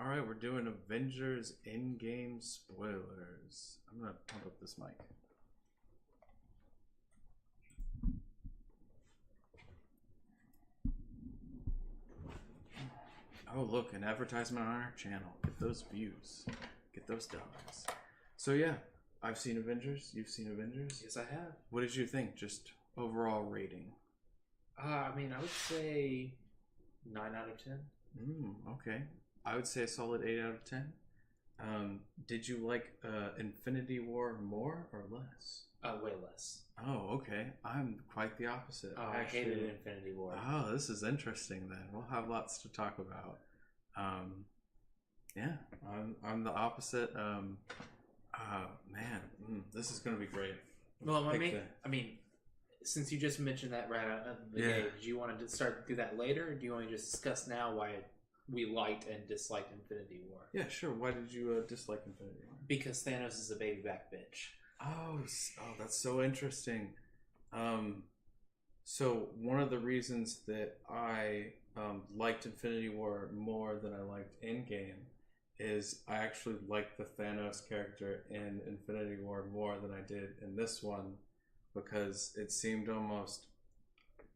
All right, we're doing Avengers Endgame spoilers. I'm gonna pump up this mic. Oh, look, an advertisement on our channel. Get those views. Get those dollars. So yeah, I've seen Avengers. You've seen Avengers. Yes, I have. What did you think? Just overall rating. I mean, I would say 9 out of 10. Okay. I would say a solid 8 out of 10. Did you like Infinity War more or less? Way less. Oh, okay. I'm quite the opposite. I hated Infinity War. Oh, this is interesting then. We'll have lots to talk about. Yeah, I'm the opposite. This is gonna be great. Well, I mean, since you just mentioned that right out of the gate, do you want to start do that later, or do you want to just discuss now why we liked and disliked Infinity War? Yeah, sure. Why did you dislike Infinity War? Because Thanos is a baby back bitch. Oh, that's so interesting. So one of the reasons that I liked Infinity War more than I liked Endgame is I actually liked the Thanos character in Infinity War more than I did in this one because it seemed almost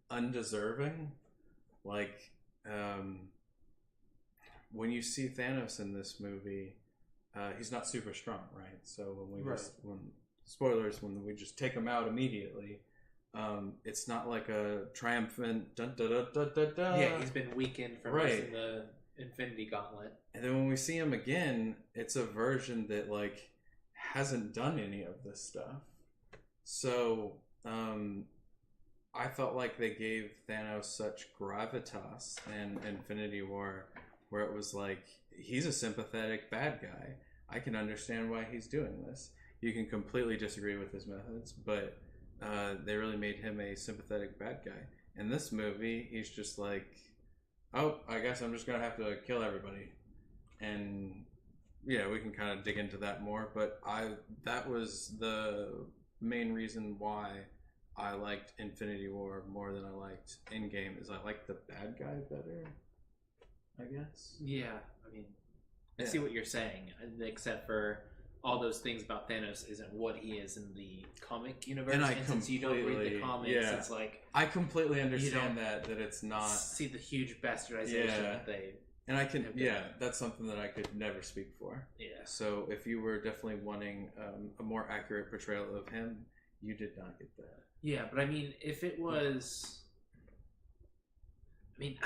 undeserving. Like, when you see Thanos in this movie, he's not super strong, right? So when we just take him out immediately, it's not like a triumphant dun da da da da da. Yeah, he's been weakened from using the Infinity Gauntlet. And then when we see him again, it's a version that like hasn't done any of this stuff. So I felt like they gave Thanos such gravitas in Infinity War, where it was like he's a sympathetic bad guy. I can understand why he's doing this. You can completely disagree with his methods, but they really made him a sympathetic bad guy. In this movie, he's just like, oh, I guess I'm just gonna have to kill everybody. And yeah, we can kind of dig into that more, but that was the main reason why I liked Infinity War more than I liked Endgame, is I liked the bad guy better, I guess. Yeah, I mean, I see what you're saying, except for all those things about Thanos isn't what he is in the comic universe. And since you don't read the comics, it's like I completely understand that it's not see the huge bastardization that they. And I can, that's something that I could never speak for. Yeah. So if you were definitely wanting a more accurate portrayal of him, you did not get that. Yeah, but I mean, if it was, it's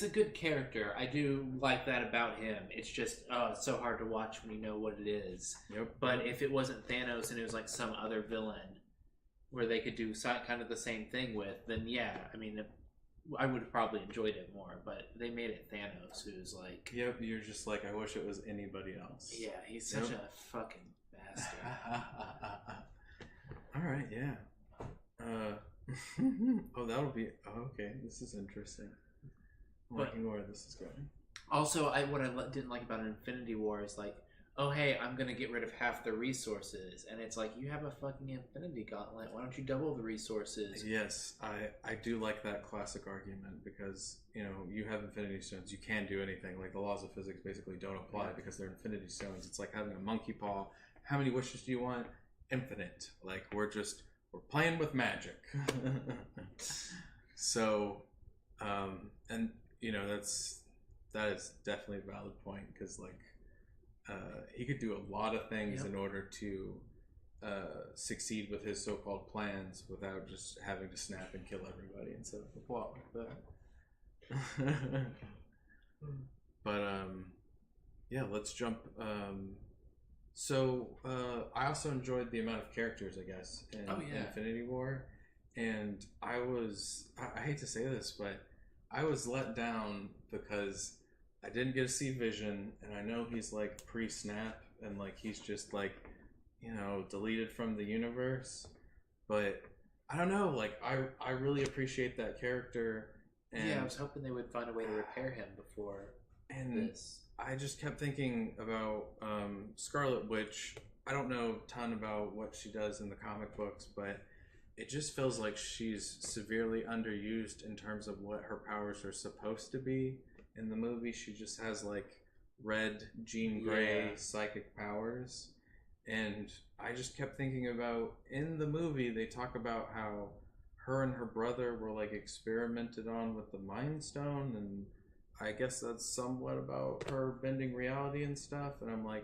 a good character. I do like that about him. It's just, it's so hard to watch when you know what it is. Yep. But if it wasn't Thanos and it was like some other villain where they could do kind of the same thing with, then yeah, I mean, I would have probably enjoyed it more. But they made it Thanos, who's like... Yep, you're just like, I wish it was anybody else. Yeah, he's such a fucking bastard. All right, yeah. That'll be okay. This is interesting. I'm liking where this is going. Also, what I didn't like about Infinity War is like, oh hey, I'm gonna get rid of half the resources, and it's like you have a fucking Infinity Gauntlet. Why don't you double the resources? Yes, I do like that classic argument because you have Infinity Stones, you can do anything. Like the laws of physics basically don't apply because they're Infinity Stones. It's like having a monkey paw. How many wishes do you want? Infinite. Like we're playing with magic. So, and that is definitely a valid point because like he could do a lot of things in order to succeed with his so-called plans without just having to snap and kill everybody and set up a plot like that. But let's jump. So I also enjoyed the amount of characters, I guess, in Infinity War, and I hate to say this, but I was let down because I didn't get to see Vision, and I know he's like pre-snap and like he's just like deleted from the universe, but I don't know, like I really appreciate that character. And I was hoping they would find a way to repair him before this. I just kept thinking about Scarlet Witch. I don't know a ton about what she does in the comic books, but it just feels like she's severely underused in terms of what her powers are supposed to be In the movie, she just has like red Jean Grey psychic powers. And I just kept thinking about, in the movie, they talk about how her and her brother were like experimented on with the Mind Stone, and I guess that's somewhat about her bending reality and stuff. And I'm like,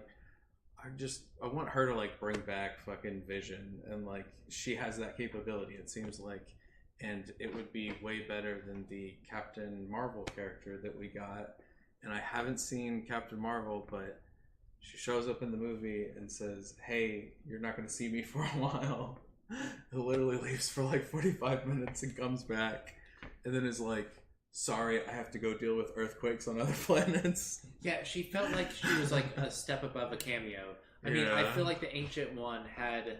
I want her to like bring back fucking Vision, and like she has that capability, it seems like, and it would be way better than the Captain Marvel character that we got. And I haven't seen Captain Marvel, but she shows up in the movie and says, "Hey, you're not going to see me for a while." It literally leaves for like 45 minutes and comes back, and then is like, "Sorry, I have to go deal with earthquakes on other planets." Yeah, she felt like she was like a step above a cameo. I mean, I feel like the Ancient One had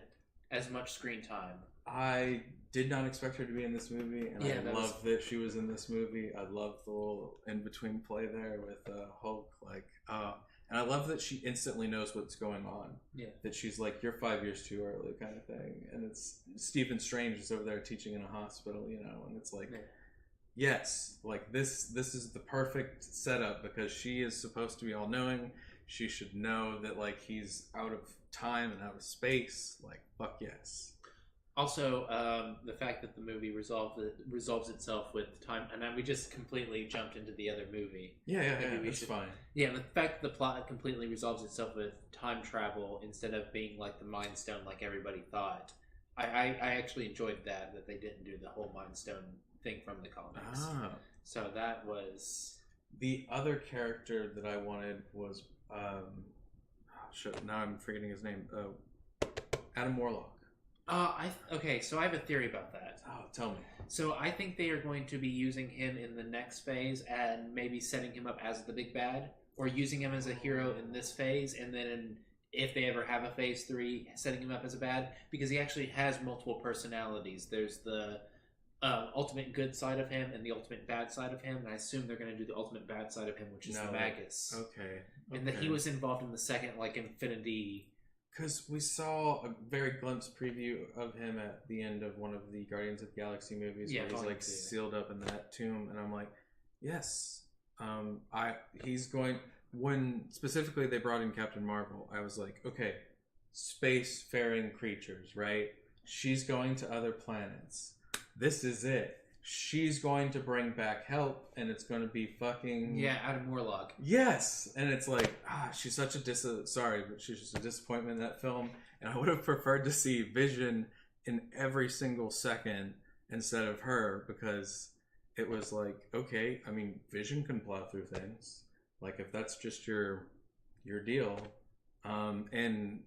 as much screen time. I did not expect her to be in this movie, and I love that she was in this movie. I love the little in-between play there with Hulk, and I love that she instantly knows what's going on. Yeah. That she's like, "You're 5 years too early," kind of thing. And it's Stephen Strange is over there teaching in a hospital, and it's like, yes, like this is the perfect setup, because she is supposed to be all-knowing. She should know that like he's out of time and out of space. Like, fuck yes. Also, the fact that the movie resolves itself with time, and then we just completely jumped into the other movie. Yeah, that's fine. Yeah, the fact that the plot completely resolves itself with time travel instead of being like the Mind Stone like everybody thought. I actually enjoyed that they didn't do the whole Mind Stone thing from the comics. So that was... The other character that I wanted was... now I'm forgetting his name. Adam Warlock. Okay, so I have a theory about that. Oh, tell me. So I think they are going to be using him in the next phase and maybe setting him up as the big bad, or using him as a hero in this phase, and then if they ever have a phase 3, setting him up as a bad, because he actually has multiple personalities. There's the ultimate good side of him and the ultimate bad side of him, and I assume they're going to do the ultimate bad side of him, which is the Magus. Okay. And that he was involved in the second, like, Infinity... Because we saw a very glimpse preview of him at the end of one of the Guardians of the Galaxy movies, where he's like sealed up in that tomb, and I'm like, yes, he's going. When specifically they brought in Captain Marvel, I was like, okay, space-faring creatures, right? She's going to other planets. This is it. She's going to bring back help, and it's going to be fucking... Adam Warlock. Yes! And it's like, she's such a sorry, but she's just a disappointment in that film, and I would have preferred to see Vision in every single second instead of her, because it was like, okay, I mean, Vision can plow through things. Like, if that's just your deal. Again,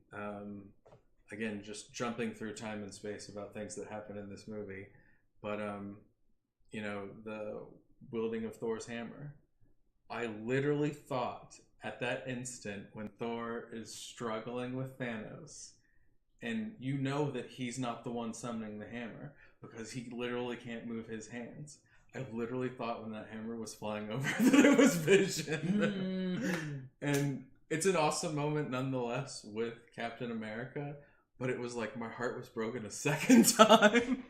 just jumping through time and space about things that happen in this movie. But, the wielding of Thor's hammer. I literally thought at that instant when Thor is struggling with Thanos, and you know that he's not the one summoning the hammer because he literally can't move his hands. I literally thought when that hammer was flying over that it was Vision. And it's an awesome moment nonetheless with Captain America, but it was like my heart was broken a second time.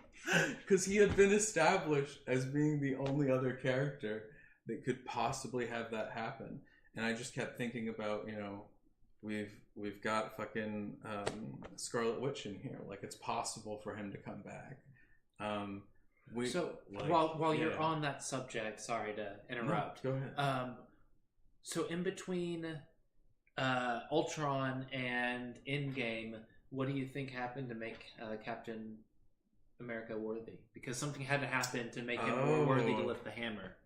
Because he had been established as being the only other character that could possibly have that happen. And I just kept thinking about, we've got fucking Scarlet Witch in here. Like, it's possible for him to come back. While you're on that subject, sorry to interrupt. No, go ahead. So in between Ultron and Endgame, what do you think happened to make Captain America worthy? Because something had to happen to make him more worthy to lift the hammer.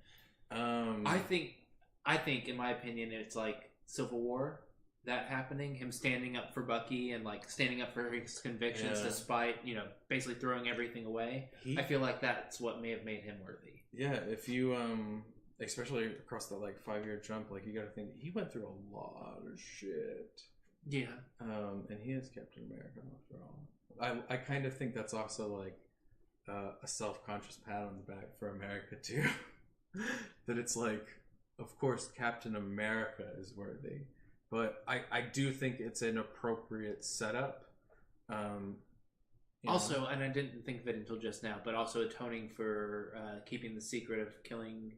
I think in my opinion it's like Civil War, that happening, him standing up for Bucky and like standing up for his convictions despite basically throwing everything away. I feel like that's what may have made him worthy. Yeah, if you especially across the like 5-year jump, like you got to think he went through a lot of shit. Yeah. And he is Captain America after all. I kind of think that's also like a self-conscious pat on the back for America too. That it's like, of course Captain America is worthy, but I do think it's an appropriate setup. Also, and I didn't think of it until just now, but also atoning for keeping the secret of killing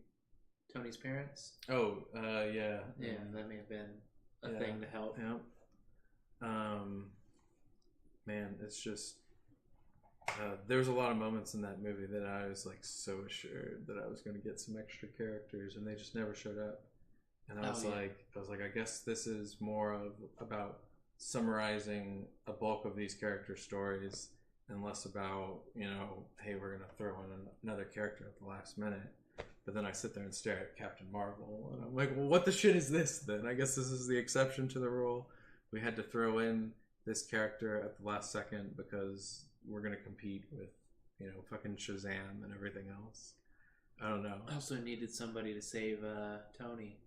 Tony's parents. Oh, yeah. Yeah, that may have been a thing to help. Yeah. Man, it's just there was a lot of moments in that movie that I was like so assured that I was going to get some extra characters, and they just never showed up. And I was like, I guess this is more of about summarizing a bulk of these character stories, and less about, hey, we're going to throw in another character at the last minute. But then I sit there and stare at Captain Marvel, and I'm like, well, what the shit is this then? I guess this is the exception to the rule. We had to throw in this character at the last second because we're going to compete with, fucking Shazam and everything else. I don't know. I also needed somebody to save Tony.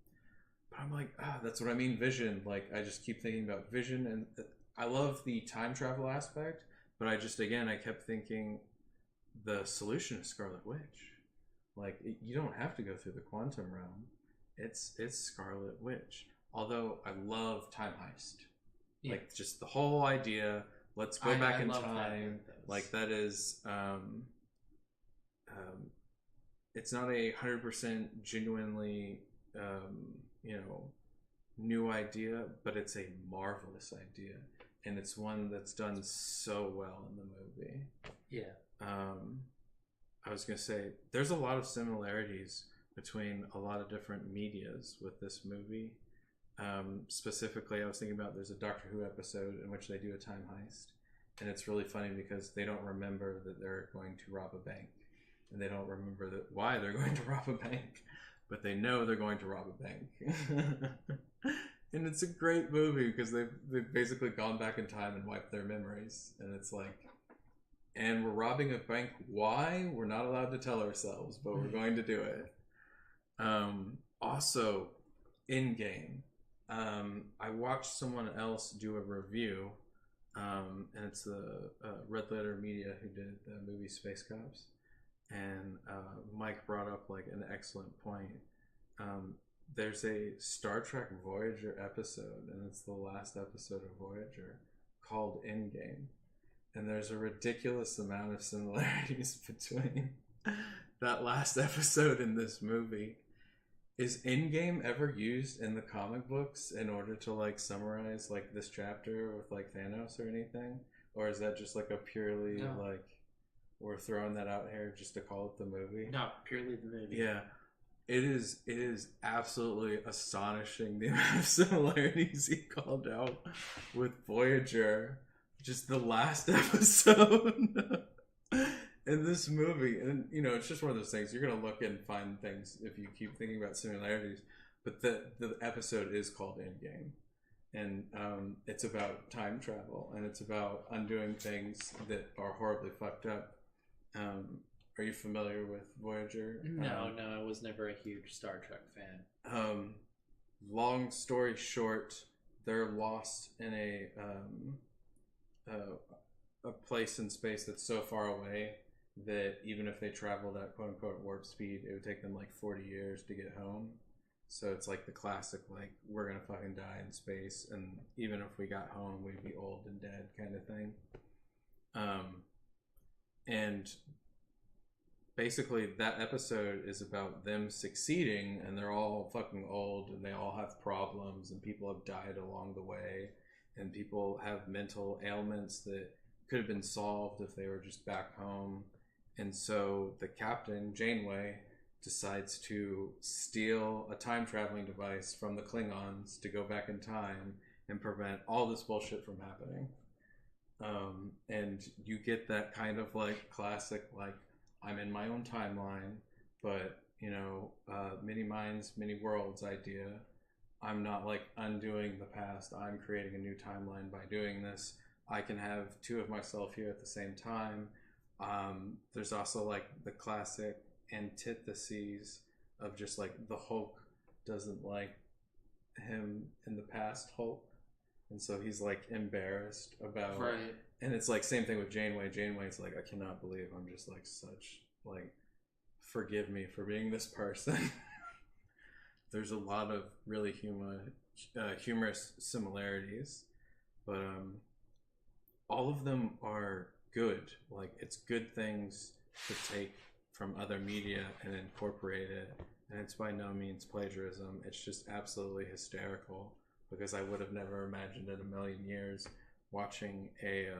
But I'm like, that's what I mean, Vision. Like, I just keep thinking about Vision, and I love the time travel aspect, but I kept thinking the solution is Scarlet Witch. Like, you don't have to go through the quantum realm. It's Scarlet Witch. Although I love Time Heist. Yeah. Like, just the whole idea, let's go back in time. Like, that is, it's not 100% genuinely, new idea, but it's a marvelous idea. And it's one that's done so well in the movie. Yeah. I was going to say, there's a lot of similarities between a lot of different medias with this movie. Specifically, I was thinking about, there's a Doctor Who episode in which they do a time heist. And it's really funny because they don't remember that they're going to rob a bank. And they don't remember why they're going to rob a bank. But they know they're going to rob a bank. And it's a great movie because they've basically gone back in time and wiped their memories. And it's like, and we're robbing a bank. Why? We're not allowed to tell ourselves, but we're going to do it. Also, Endgame. I watched someone else do a review, and it's the Red Letter Media who did the movie Space Cops. And Mike brought up like an excellent point. There's a Star Trek Voyager episode, and it's the last episode of Voyager, called Endgame. And there's a ridiculous amount of similarities between that last episode and this movie. Is Endgame ever used in the comic books in order to like summarize like this chapter with like Thanos or anything? Or is that just like a purely like, we're throwing that out here just to call it the movie? Not purely the movie. Yeah. It is absolutely astonishing the amount of similarities he called out with Voyager. Just the last episode in this movie. And, it's just one of those things. You're going to look and find things if you keep thinking about similarities. But the episode is called Endgame. And it's about time travel. And it's about undoing things that are horribly fucked up. Are you familiar with Voyager? No, I was never a huge Star Trek fan. Long story short, they're lost in a place in space that's so far away that even if they traveled at quote unquote warp speed, it would take them like 40 years to get home. So it's like the classic, like, we're gonna fucking die in space, and even if we got home, we'd be old and dead kind of thing. And basically that episode is about them succeeding, and they're all fucking old, and they all have problems, and people have died along the way, and people have mental ailments that could have been solved if they were just back home. And so the captain, Janeway, decides to steal a time traveling device from the Klingons to go back in time and prevent all this bullshit from happening. And you get that kind of like classic, like, I'm in my own timeline, but many minds, many worlds idea. I'm not like undoing the past. I'm creating a new timeline by doing this. I can have two of myself here at the same time. There's also like the classic antitheses of just like the Hulk doesn't like him in the past Hulk, and so he's like embarrassed about right. And it's like same thing with Janeway. Janeway's like, I cannot believe I'm just like such like, forgive me for being this person. There's a lot of really humorous similarities, but all of them are good. Like, it's good things to take from other media and incorporate it. And it's by no means plagiarism. It's just absolutely hysterical because I would have never imagined in a million years watching a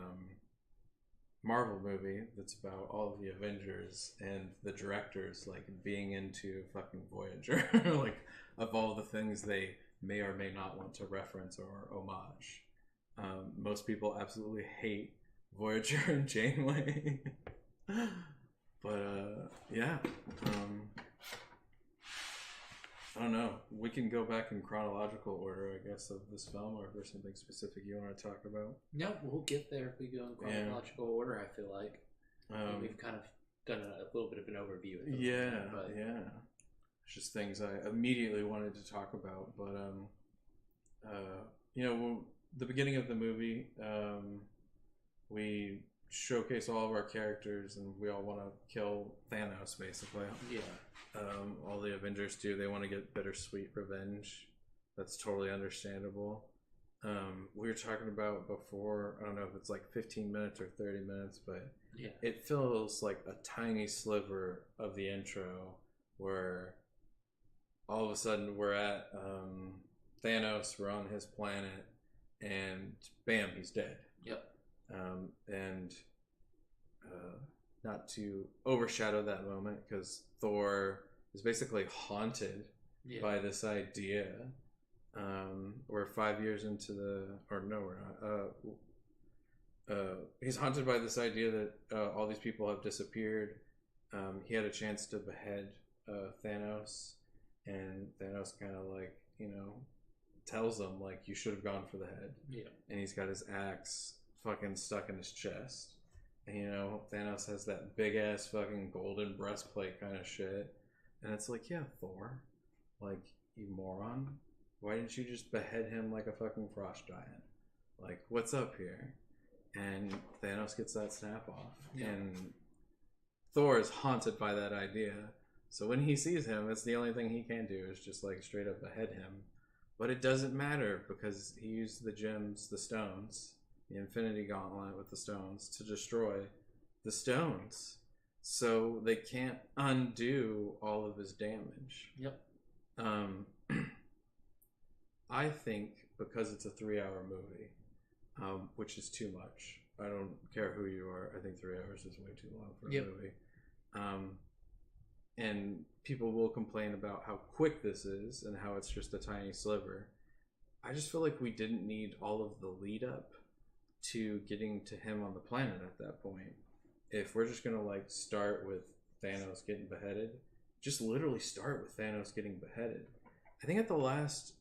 Marvel movie that's about all of the Avengers and the directors like being into fucking Voyager, like of all the things they may or may not want to reference or homage. Most people absolutely hate Voyager and Janeway. But yeah, I don't know. We can go back in chronological order, I guess, of this film, or if there's something specific you want to talk about. No, we'll get there if we go in chronological order. I feel like we've kind of done a little bit of an overview. At yeah. It's just things I immediately wanted to talk about, but the beginning of the movie, we showcase all of our characters, and we all want to kill Thanos, basically. Yeah. All the Avengers do. They want to get bittersweet revenge. That's totally understandable. We were talking about before, I don't know if it's like 15 minutes or 30 minutes, but it feels like a tiny sliver of the intro where all of a sudden we're at Thanos, we're on his planet, and bam, he's dead. Yep. And not to overshadow that moment, because Thor is basically haunted by this idea. We're 5 years into we're not. He's haunted by this idea that all these people have disappeared. He had a chance to behead Thanos, and Thanos kind of like, tells him like, you should have gone for the head. Yeah. And he's got his axe fucking stuck in his chest. And, Thanos has that big ass fucking golden breastplate kind of shit. And it's like, yeah, Thor, like, you moron. Why didn't you just behead him like a fucking frost giant? Like, what's up here? And Thanos gets that snap off. Yeah. And Thor is haunted by that idea. So when he sees him, it's the only thing he can do is just like straight up behead him. But it doesn't matter because he used the gems, the stones, the Infinity Gauntlet with the stones to destroy the stones. So they can't undo all of his damage. Yep. I think because it's a 3-hour movie, which is too much. I don't care who you are. I think 3 hours is way too long for a movie. And people will complain about how quick this is and how it's just a tiny sliver. I just feel like we didn't need all of the lead up to getting to him on the planet at that point. If we're just gonna like start with Thanos getting beheaded, just literally start with Thanos getting beheaded. I think at the last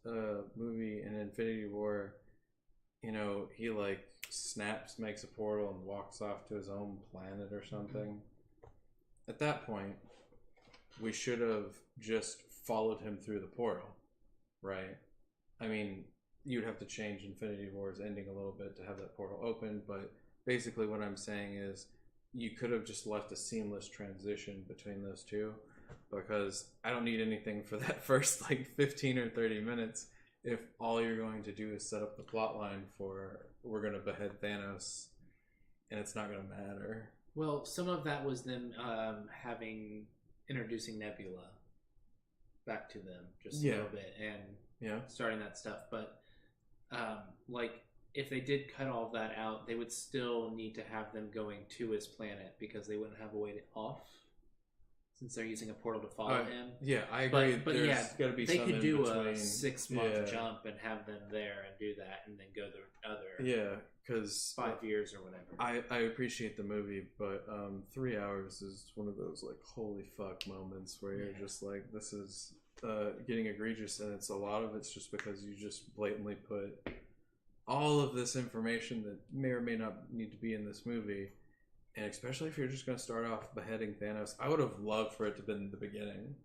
movie in Infinity War, he like snaps, makes a portal, and walks off to his own planet or something. At that point, we should have just followed him through the portal, right? I mean, you'd have to change Infinity War's ending a little bit to have that portal open, but basically what I'm saying is you could have just left a seamless transition between those two, because I don't need anything for that first like 15 or 30 minutes if all you're going to do is set up the plot line for we're going to behead Thanos and it's not going to matter. Well, some of that was them introducing Nebula back to them just a little bit and starting that stuff. But like if they did cut all of that out, they would still need to have them going to his planet because they wouldn't have a way to off since they're using a portal to follow him. Yeah, I agree. But there's got to be they some could do between. a 6-month jump and have them there and do that and then go the other. Yeah, because 5 years or whatever. I appreciate the movie, but 3 hours is one of those like holy fuck moments where you're just like, this is getting egregious, and a lot of it's just because you just blatantly put all of this information that may or may not need to be in this movie. And especially if you're just going to start off beheading Thanos, I would have loved for it to have been the beginning.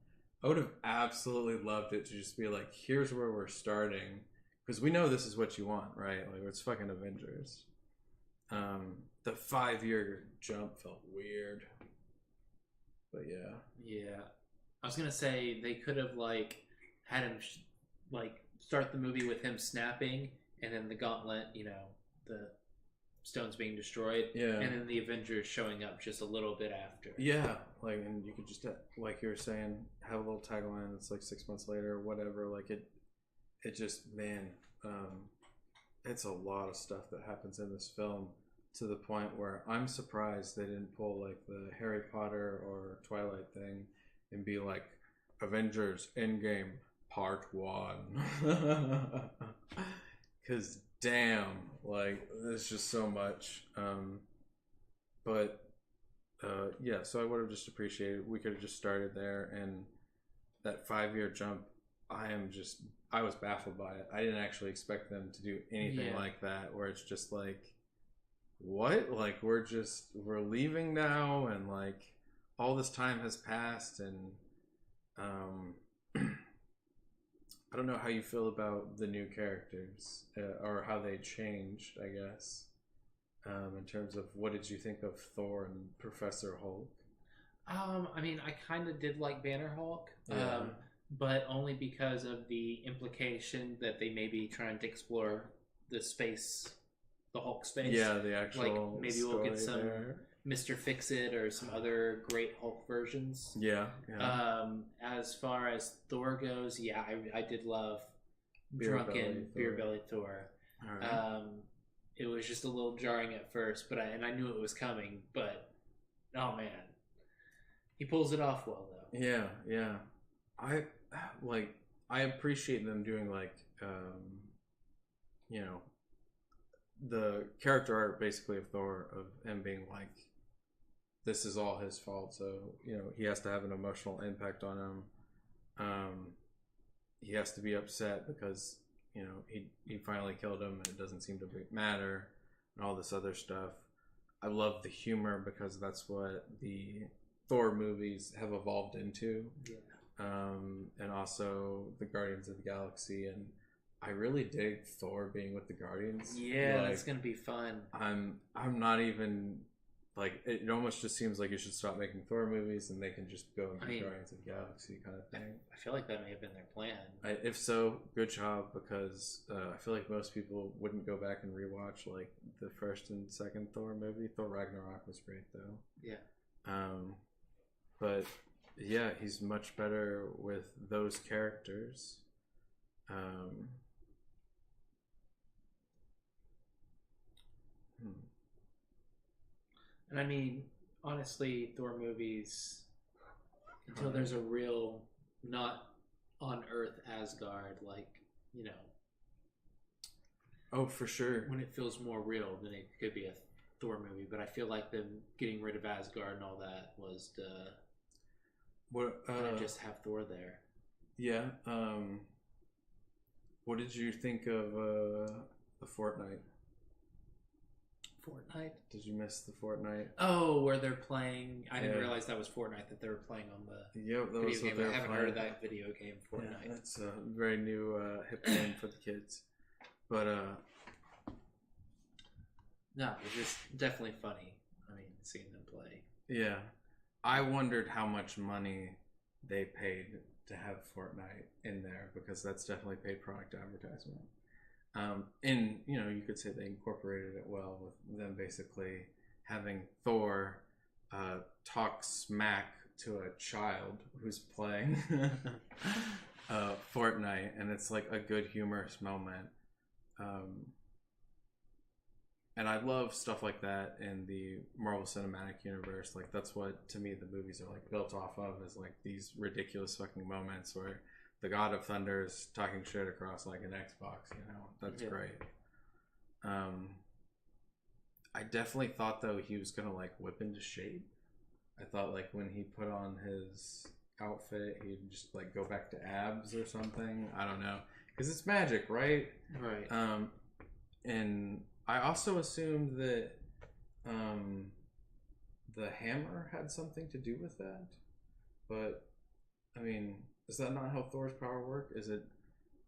I would have absolutely loved it to just be like, here's where we're starting. Because we know this is what you want, right? Like, it's fucking Avengers. The 5-year jump felt weird. But yeah. Yeah. I was going to say, they could have, like, had him, start the movie with him snapping, and then the gauntlet, the stones being destroyed, and then the Avengers showing up just a little bit after. Yeah, like, and you could just like you were saying, have a little tagline that's like 6 months later or whatever. Like it just man, it's a lot of stuff that happens in this film to the point where I'm surprised they didn't pull like the Harry Potter or Twilight thing and be like Avengers Endgame Part 1. Because damn, like there's just so much. But yeah, so I would have just appreciated, we could have just started there, and that 5-year jump, I was baffled by it. I didn't actually expect them to do anything like that, where it's just like, what? Like we're leaving now, and like all this time has passed, and I don't know how you feel about the new characters, or how they changed, I guess. In terms of, what did you think of Thor and Professor Hulk? I mean, I kind of did like Banner Hulk, Yeah. but only because of the implication that they may be trying to explore the space, the Hulk space. Yeah, the actual like maybe we'll get some there. Mr. Fix-It or some other great Hulk versions. Yeah. As far as Thor goes, yeah, I did love drunken beer belly Thor. All right. It was just a little jarring at first, but I knew it was coming. But oh man, he pulls it off well though. Yeah. I appreciate them doing like the character art basically of Thor, of him being like, this is all his fault, so he has to have an emotional impact on him. He has to be upset because he finally killed him and it doesn't seem to matter, and all this other stuff. I love the humor because that's what the Thor movies have evolved into. And also the Guardians of the Galaxy, and I really dig Thor being with the Guardians. Yeah, that's gonna be fun. I'm not even like, it almost just seems like you should stop making Thor movies and they can just go and do Guardians of the Galaxy kind of thing. I feel like that may have been their plan. If so, good job, because I feel like most people wouldn't go back and rewatch like the first and second Thor movie. Thor Ragnarok was great though. Yeah. But yeah, he's much better with those characters. And I mean, honestly, Thor movies, until there's a real, not on Earth Asgard, like, Oh, for sure. when it feels more real, then it could be a Thor movie. But I feel like them getting rid of Asgard and all that was to just have Thor there. Yeah. What did you think of the Fortnite? Fortnite? Did you miss the Fortnite? Oh, where they're playing. I didn't realize that was Fortnite, that they were playing on the video game. I haven't heard of that video game, Fortnite. Yeah, that's a very new hip game for the kids. But no, it's just definitely funny. I mean, seeing them play. Yeah. I wondered how much money they paid to have Fortnite in there, because that's definitely paid product advertisement. And you could say they incorporated it well with them basically having Thor talk smack to a child who's playing Fortnite, and it's like a good humorous moment. And I love stuff like that in the Marvel Cinematic Universe. Like, that's what, to me, the movies are like built off of, is like these ridiculous fucking moments where the God of Thunder is talking shit across like an Xbox. That's great. I definitely thought though he was gonna like whip into shape. I thought like when he put on his outfit, he'd just like go back to abs or something. I don't know, because it's magic, right? Right. And I also assumed that the hammer had something to do with that, but I mean, is that not how Thor's power work? Is it?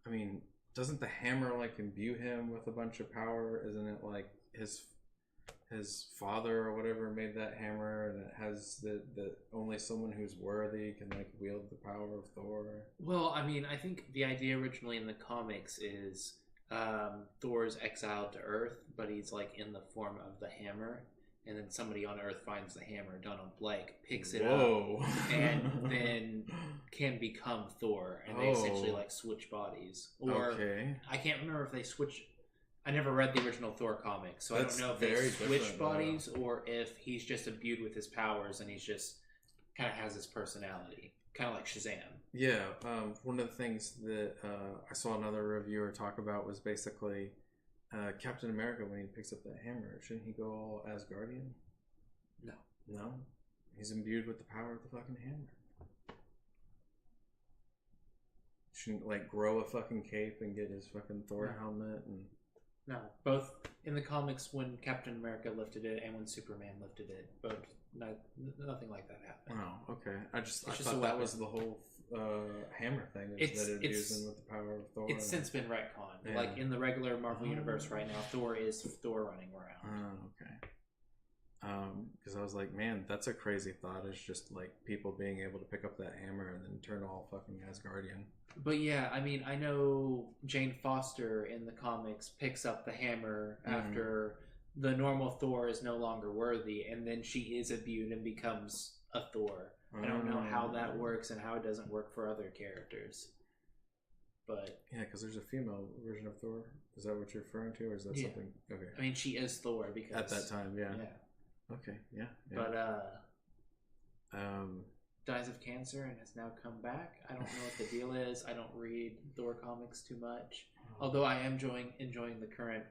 I mean, doesn't the hammer like imbue him with a bunch of power? Isn't it like his father or whatever made that hammer, and it has the only someone who's worthy can like wield the power of Thor? Well, I mean, I think the idea originally in the comics is Thor's exiled to Earth, but he's like in the form of the hammer, and then somebody on Earth finds the hammer. Donald Blake picks it Whoa. up, and then can become Thor, and they essentially like switch bodies. Or I can't remember if they switch. I never read the original Thor comic, so That's I don't know if they switch bodies or if he's just imbued with his powers and he's just kind of has his personality, kind of like Shazam. Yeah, one of the things that I saw another reviewer talk about was basically Captain America, when he picks up that hammer, shouldn't he go all Asgardian? No. No? He's imbued with the power of the fucking hammer. Shouldn't, like, grow a fucking cape and get his fucking Thor helmet and... No, both in the comics when Captain America lifted it and when Superman lifted it, both nothing like that happened. Oh, okay. I thought that was the whole hammer thing. That it using with the power of Thor. It's since been retconned. Yeah. Like in the regular Marvel universe right now, Thor is Thor running around. Oh, okay. Because I was like, man, that's a crazy thought. It's just like people being able to pick up that hammer and then turn all fucking Asgardian. But yeah, I mean, I know Jane Foster in the comics picks up the hammer after the normal Thor is no longer worthy, and then she is imbued and becomes a Thor. I don't know how that works and how it doesn't work for other characters. But yeah, because there's a female version of Thor. Is that what you're referring to, or is that something? Okay. I mean, she is Thor because at that time, yeah. Okay, yeah. But dies of cancer and has now come back. I don't know what the deal is. I don't read Thor comics too much. Although I am enjoying the current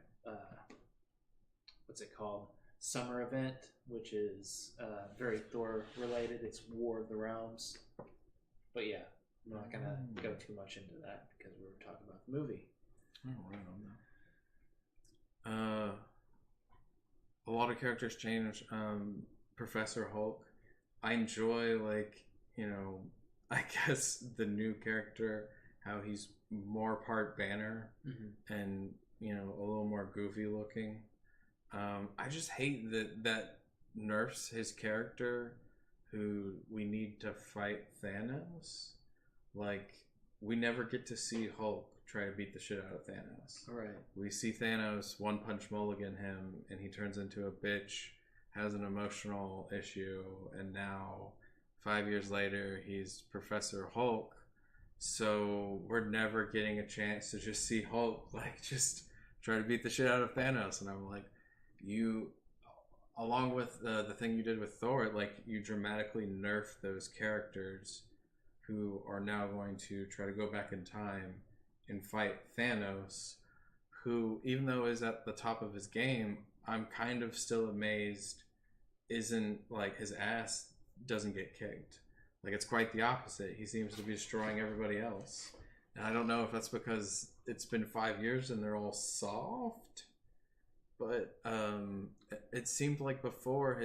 what's it called? Summer event, which is very Thor related. It's War of the Realms. But yeah, I'm not gonna go too much into that because we were talking about the movie. Oh, right on that. A lot of characters change. Professor Hulk. I enjoy, like, you know, I guess the new character, how he's more part Banner and, you know, a little more goofy looking. I just hate that nerfs his character, who we need to fight Thanos. Like, we never get to see Hulk try to beat the shit out of Thanos. Right. We see Thanos one punch mulligan him, and he turns into a bitch, has an emotional issue, and now 5 years later he's Professor Hulk. So we're never getting a chance to just see Hulk like just try to beat the shit out of Thanos. And I'm like, you, along with the thing you did with Thor, like, you dramatically nerf those characters who are now going to try to go back in time and fight Thanos, who, even though is at the top of his game, I'm kind of still amazed isn't, like, his ass doesn't get kicked. Like, it's quite the opposite. He seems to be destroying everybody else. And I don't know if that's because it's been 5 years and they're all soft, but it seemed like before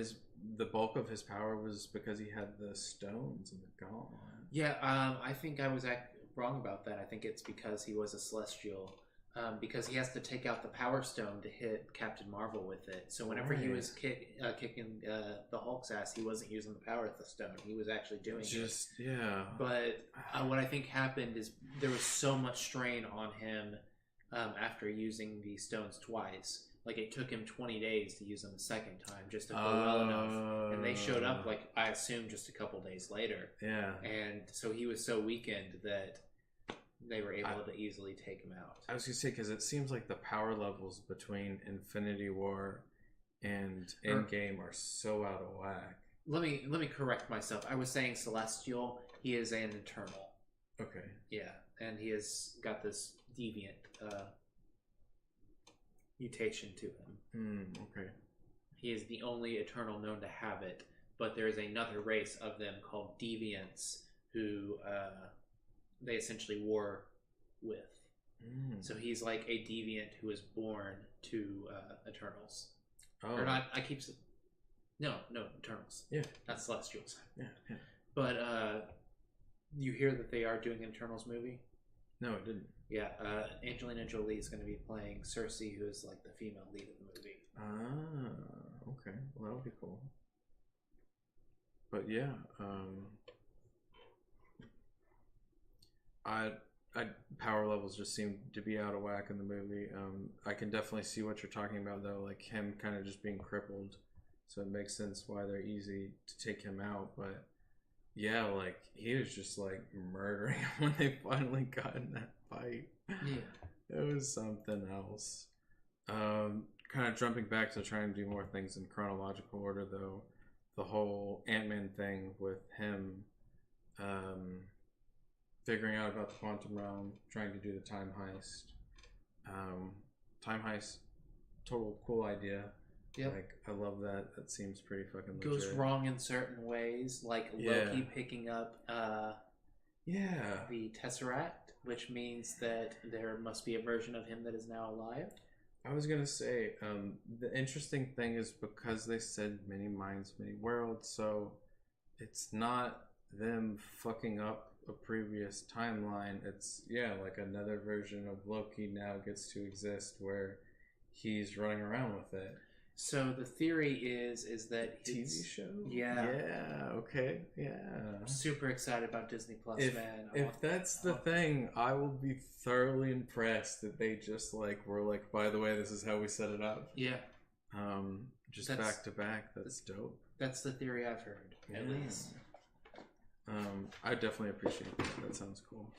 the bulk of his power was because he had the stones and the gauntlet. Yeah, I think I was wrong about that. I think it's because he was a Celestial. Because he has to take out the Power Stone to hit Captain Marvel with it. So whenever he was kicking the Hulk's ass, he wasn't using the power of the stone. He was actually doing it. Yeah. But what I think happened is there was so much strain on him after using the stones twice. Like, it took him 20 days to use them the second time just to go well enough. And they showed up, like, I assume just a couple days later. Yeah. And so he was so weakened that they were able to easily take him out. I was going to say, because it seems like the power levels between Infinity War and Endgame are so out of whack. Let me correct myself. I was saying Celestial. He is an Eternal. Okay. Yeah, and he has got this deviant mutation to him. Okay. He is the only Eternal known to have it, but there is another race of them called Deviants who they essentially war with. So he's like a deviant who is born to Eternals. Oh. Or not, No, Eternals. Yeah. Not Celestials. Yeah. But you hear that they are doing an Eternals movie? No, I didn't. Yeah, Angelina Jolie is going to be playing Cersei, who is like the female lead of the movie. Ah, okay. Well, that'll be cool. But yeah, I power levels just seem to be out of whack in the movie. I can definitely see what you're talking about, though, like him kind of just being crippled so it makes sense why they're easy to take him out. But yeah, like he was just like murdering him when they finally got in that fight. Yeah, It was something else. Kind of jumping back to trying to do more things in chronological order, though. The whole Ant-Man thing with him figuring out about the quantum realm, trying to do the time heist. Time heist, total cool idea. Yeah, like I love that. That seems pretty fucking legit. Goes wrong in certain ways, like Loki picking up the Tesseract, which means that there must be a version of him that is now alive. I was gonna say, the interesting thing is because they said many minds, many worlds, so it's not them fucking up a previous timeline. It's like another version of Loki now gets to exist where he's running around with it. So the theory is that TV show? Yeah. Okay. Yeah. I'm super excited about Disney Plus, man. If that's the thing, I will be thoroughly impressed that they just were like, by the way, this is how we set it up. Yeah. Just back to back. That's dope. That's the theory I've heard, at least. I definitely appreciate that. That sounds cool.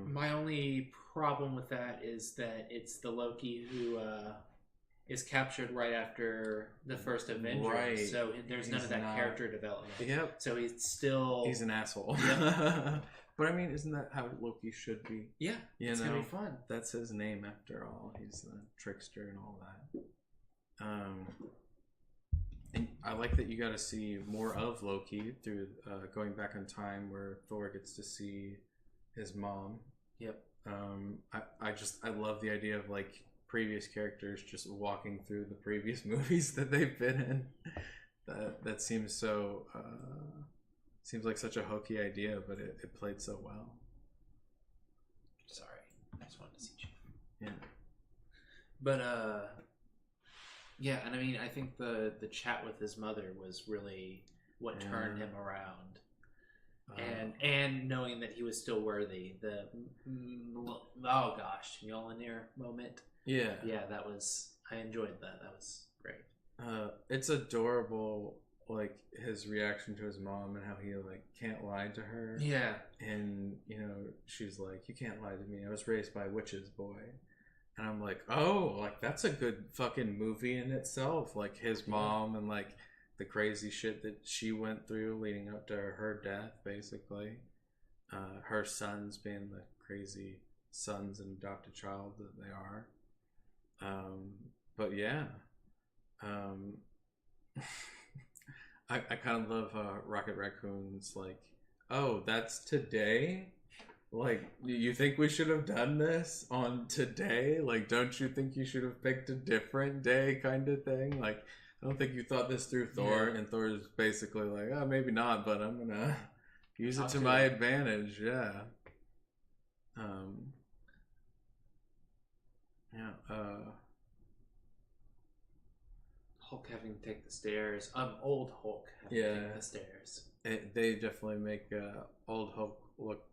My only problem with that is that it's the Loki who is captured right after the first Avengers, right. So there's none of that character development. Yep. So he's an asshole. Yep. But I mean, isn't that how Loki should be? Yeah. It's gonna be fun. That's his name after all. He's the trickster and all that. And I like that you got to see more of Loki through going back in time, where Thor gets to see his mom. Yep. I love the idea of previous characters just walking through the previous movies that they've been in. That seems so seems like such a hokey idea, but it played so well. Sorry, I just wanted to see you. Yeah. But yeah, and I mean, I think the chat with his mother was really what turned him around. And knowing that he was still worthy, the oh gosh, Mjolnir moment. Yeah, that was, I enjoyed that. That was great. It's adorable, his reaction to his mom and how he can't lie to her. Yeah, and she's like, "You can't lie to me. I was raised by witches, boy." And I'm like, "Oh, that's a good fucking movie in itself." His mom and the crazy shit that she went through leading up to her death, basically. Her sons being the crazy sons and adopted child that they are. But yeah. I kind of love Rocket Raccoon's oh, that's today? You think we should have done this on today? Don't you think you should have picked a different day kind of thing? I don't think you thought this through, Thor. Yeah. And Thor's basically oh, maybe not, but I'm gonna use it to my advantage. Yeah. Hulk having to take the stairs. Old Hulk having to take the stairs. They definitely make old Hulk look.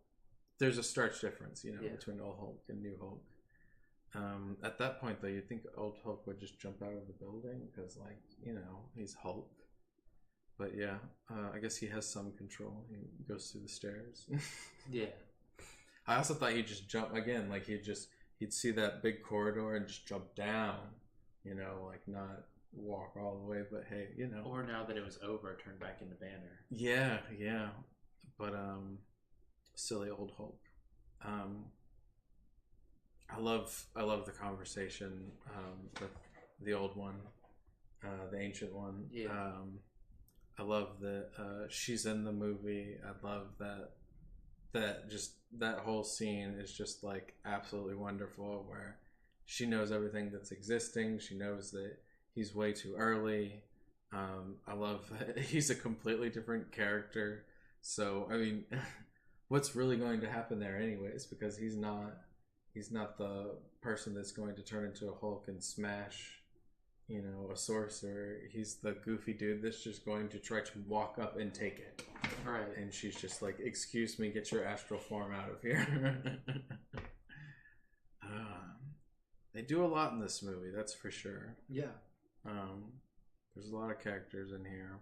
There's a stark difference, between old Hulk and new Hulk. At that point, though, you'd think old Hulk would just jump out of the building because, he's Hulk. But yeah, I guess he has some control. He goes through the stairs. Yeah. I also thought he'd just jump again, he'd see that big corridor and just jump down, not walk all the way, but hey, Or now that it was over, turn back into Banner. Yeah. But silly old Hulk. I love the conversation with the old one, the ancient one. Yeah. I love that she's in the movie. I love that whole scene is just absolutely wonderful, where she knows everything that's existing. She knows that he's way too early. I love that he's a completely different character. So I mean, what's really going to happen there anyways? Because he's not the person that's going to turn into a Hulk and smash, a sorcerer. He's the goofy dude that's just going to try to walk up and take it. Right. And she's just like, "Excuse me, get your astral form out of here." They do a lot in this movie, that's for sure. Yeah. There's a lot of characters in here.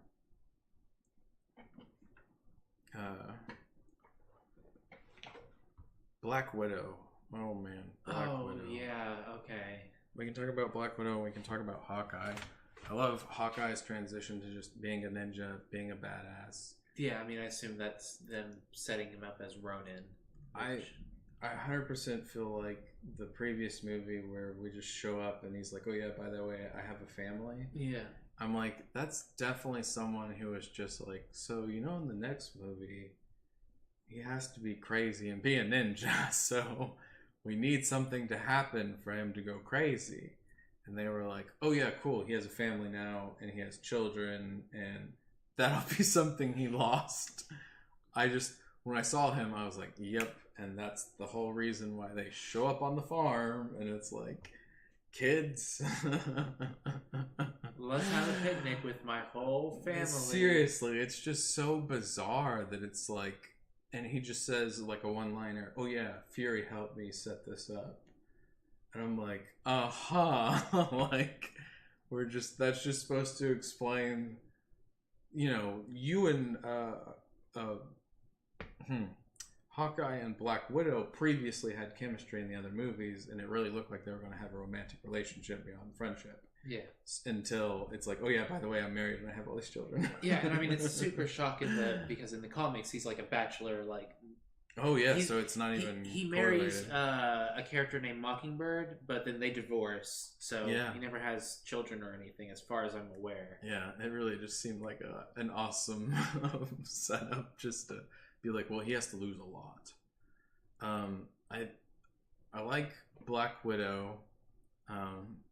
Black Widow. Oh man. Black Widow. Yeah. Okay. We can talk about Black Widow. We can talk about Hawkeye. I love Hawkeye's transition to just being a ninja, being a badass. Yeah, I mean, I assume that's them setting him up as Ronin. I 100% feel like the previous movie where we just show up and he's like, oh yeah, by the way, I have a family. Yeah. I'm like, that's definitely someone who is just like, so, you know, in the next movie, he has to be crazy and be a ninja. So we need something to happen for him to go crazy. And they were like, oh yeah, cool. He has a family now and he has children and that'll be something he lost. When I saw him, I was like, yep. And that's the whole reason why they show up on the farm. And it's like, kids. Let's have a picnic with my whole family. Seriously, it's just so bizarre that it's like, and he just says like a one-liner, oh yeah, Fury helped me set this up. And I'm like, like, that's just supposed to explain, you know, you and Hawkeye and Black Widow previously had chemistry in the other movies, and it really looked like they were going to have a romantic relationship beyond friendship. Yeah. Until it's like, oh yeah, by the way, I'm married and I have all these children. Yeah, and I mean, it's super shocking because in the comics, he's like a bachelor, like... Oh yeah, so it's not even he marries a character named Mockingbird, but then they divorce, so he never has children or anything, as far as I'm aware. Yeah, it really just seemed like an awesome setup, just to be like, well, he has to lose a lot. I like Black Widow.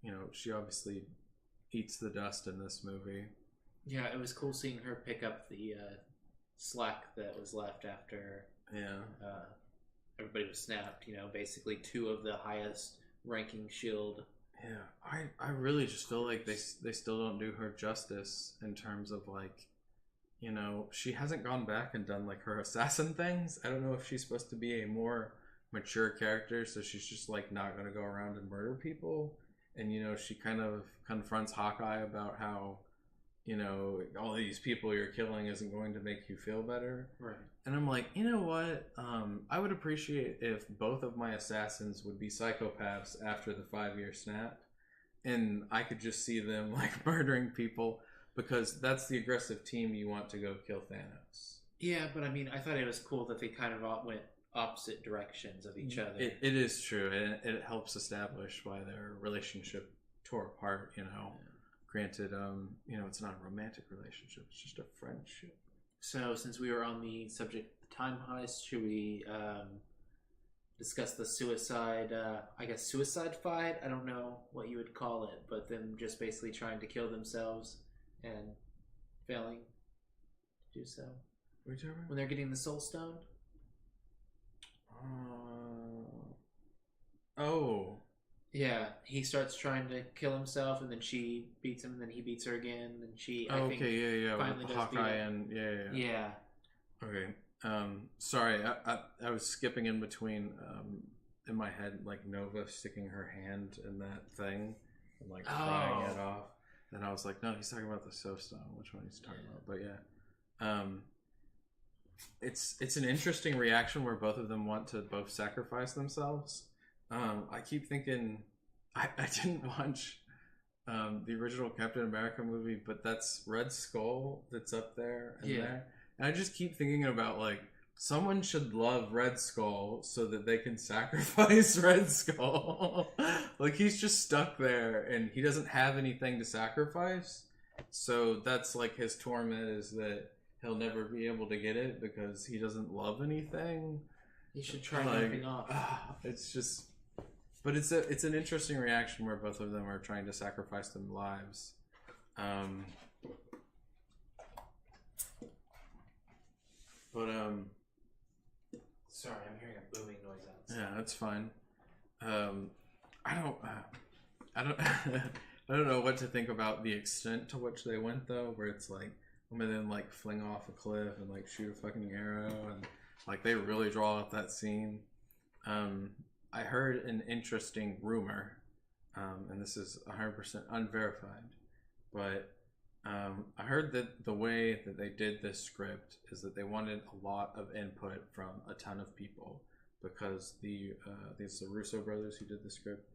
You know, she obviously eats the dust in this movie. Yeah, it was cool seeing her pick up the slack that was left after. Yeah. Everybody was snapped, you know, basically two of the highest ranking shield. Yeah, I really just feel like they still don't do her justice in terms of like, you know, she hasn't gone back and done like her assassin things. I don't know if she's supposed to be a more mature character, so she's just like not going to go around and murder people. And, you know, she kind of confronts Hawkeye about how, you know, all these people you're killing isn't going to make you feel better. Right. And I'm like, you know what? I would appreciate if both of my assassins would be psychopaths after the 5-year snap. And I could just see them like murdering people, because that's the aggressive team you want to go kill Thanos. Yeah, but I mean, I thought it was cool that they kind of went opposite directions of each other. It is true. And it helps establish why their relationship tore apart, you know. Yeah. Granted, you know, it's not a romantic relationship. It's just a friendship. So, since we were on the subject of the time heist, should we discuss the suicide fight? I don't know what you would call it, but them just basically trying to kill themselves and failing to do so. Whichever. When they're getting the Soul Stone? Oh. Yeah, he starts trying to kill himself, and then she beats him, and then he beats her again, and she, I think, finally with does Hawkeye and yeah. Okay. Sorry, I was skipping in between. In my head, like Nova sticking her hand in that thing and like prying it off, and I was like, no, he's talking about the Soul Stone. Which one he's talking about? But yeah, it's an interesting reaction where both of them want to both sacrifice themselves. I keep thinking I didn't watch the original Captain America movie, but that's Red Skull that's up there and there. And I just keep thinking about like someone should love Red Skull so that they can sacrifice Red Skull. Like he's just stuck there and he doesn't have anything to sacrifice. So that's like his torment, is that he'll never be able to get it because he doesn't love anything. He should try jumping off. It's just... But it's an interesting reaction where both of them are trying to sacrifice their lives. Sorry, I'm hearing a booming noise outside. Yeah, that's fine. I don't I don't know what to think about the extent to which they went though, where it's like women then like fling off a cliff and like shoot a fucking arrow, and like they really draw out that scene. I heard an interesting rumor, and this is 100% unverified, but I heard that the way that they did this script is that they wanted a lot of input from a ton of people because these Russo brothers who did the script,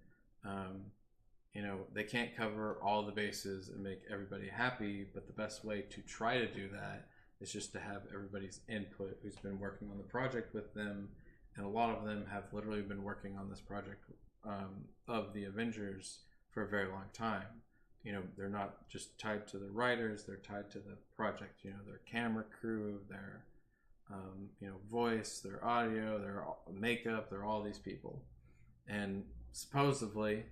they can't cover all the bases and make everybody happy, but the best way to try to do that is just to have everybody's input who's been working on the project with them, and a lot of them have literally been working on this project of the Avengers for a very long time. They're not just tied to the writers, they're tied to the project, their camera crew, their voice, their audio, their makeup, they're all these people. And supposedly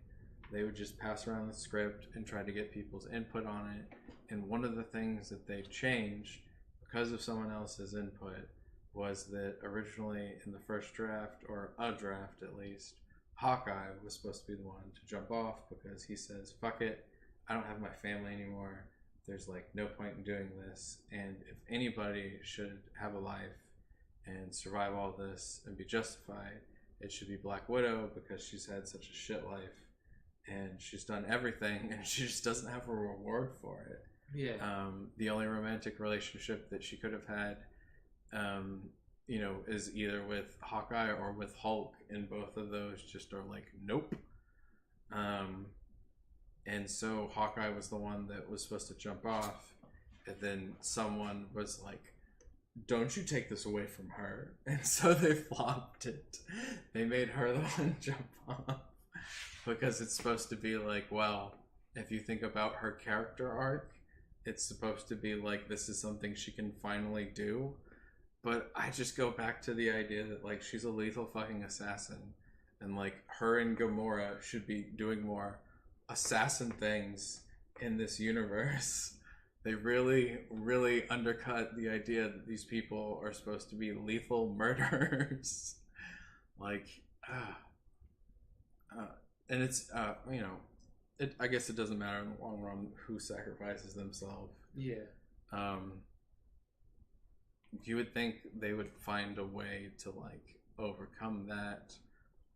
they would just pass around the script and try to get people's input on it. And one of the things that they've changed because of someone else's input was that originally in the first draft, or a draft at least, Hawkeye was supposed to be the one to jump off because he says, fuck it, I don't have my family anymore. There's no point in doing this. And if anybody should have a life and survive all this and be justified, it should be Black Widow because she's had such a shit life and she's done everything and she just doesn't have a reward for it. Yeah. The only romantic relationship that she could have had, is either with Hawkeye or with Hulk, and both of those just are nope. And so Hawkeye was the one that was supposed to jump off, and then someone was like, don't you take this away from her. And so they flopped it. They made her the one jump off because it's supposed to be well, if you think about her character arc, it's supposed to be this is something she can finally do. But I just go back to the idea that she's a lethal fucking assassin, and her and Gamora should be doing more assassin things in this universe. They really, really undercut the idea that these people are supposed to be lethal murderers. And it's I guess it doesn't matter in the long run who sacrifices themselves. Yeah. You would think they would find a way to overcome that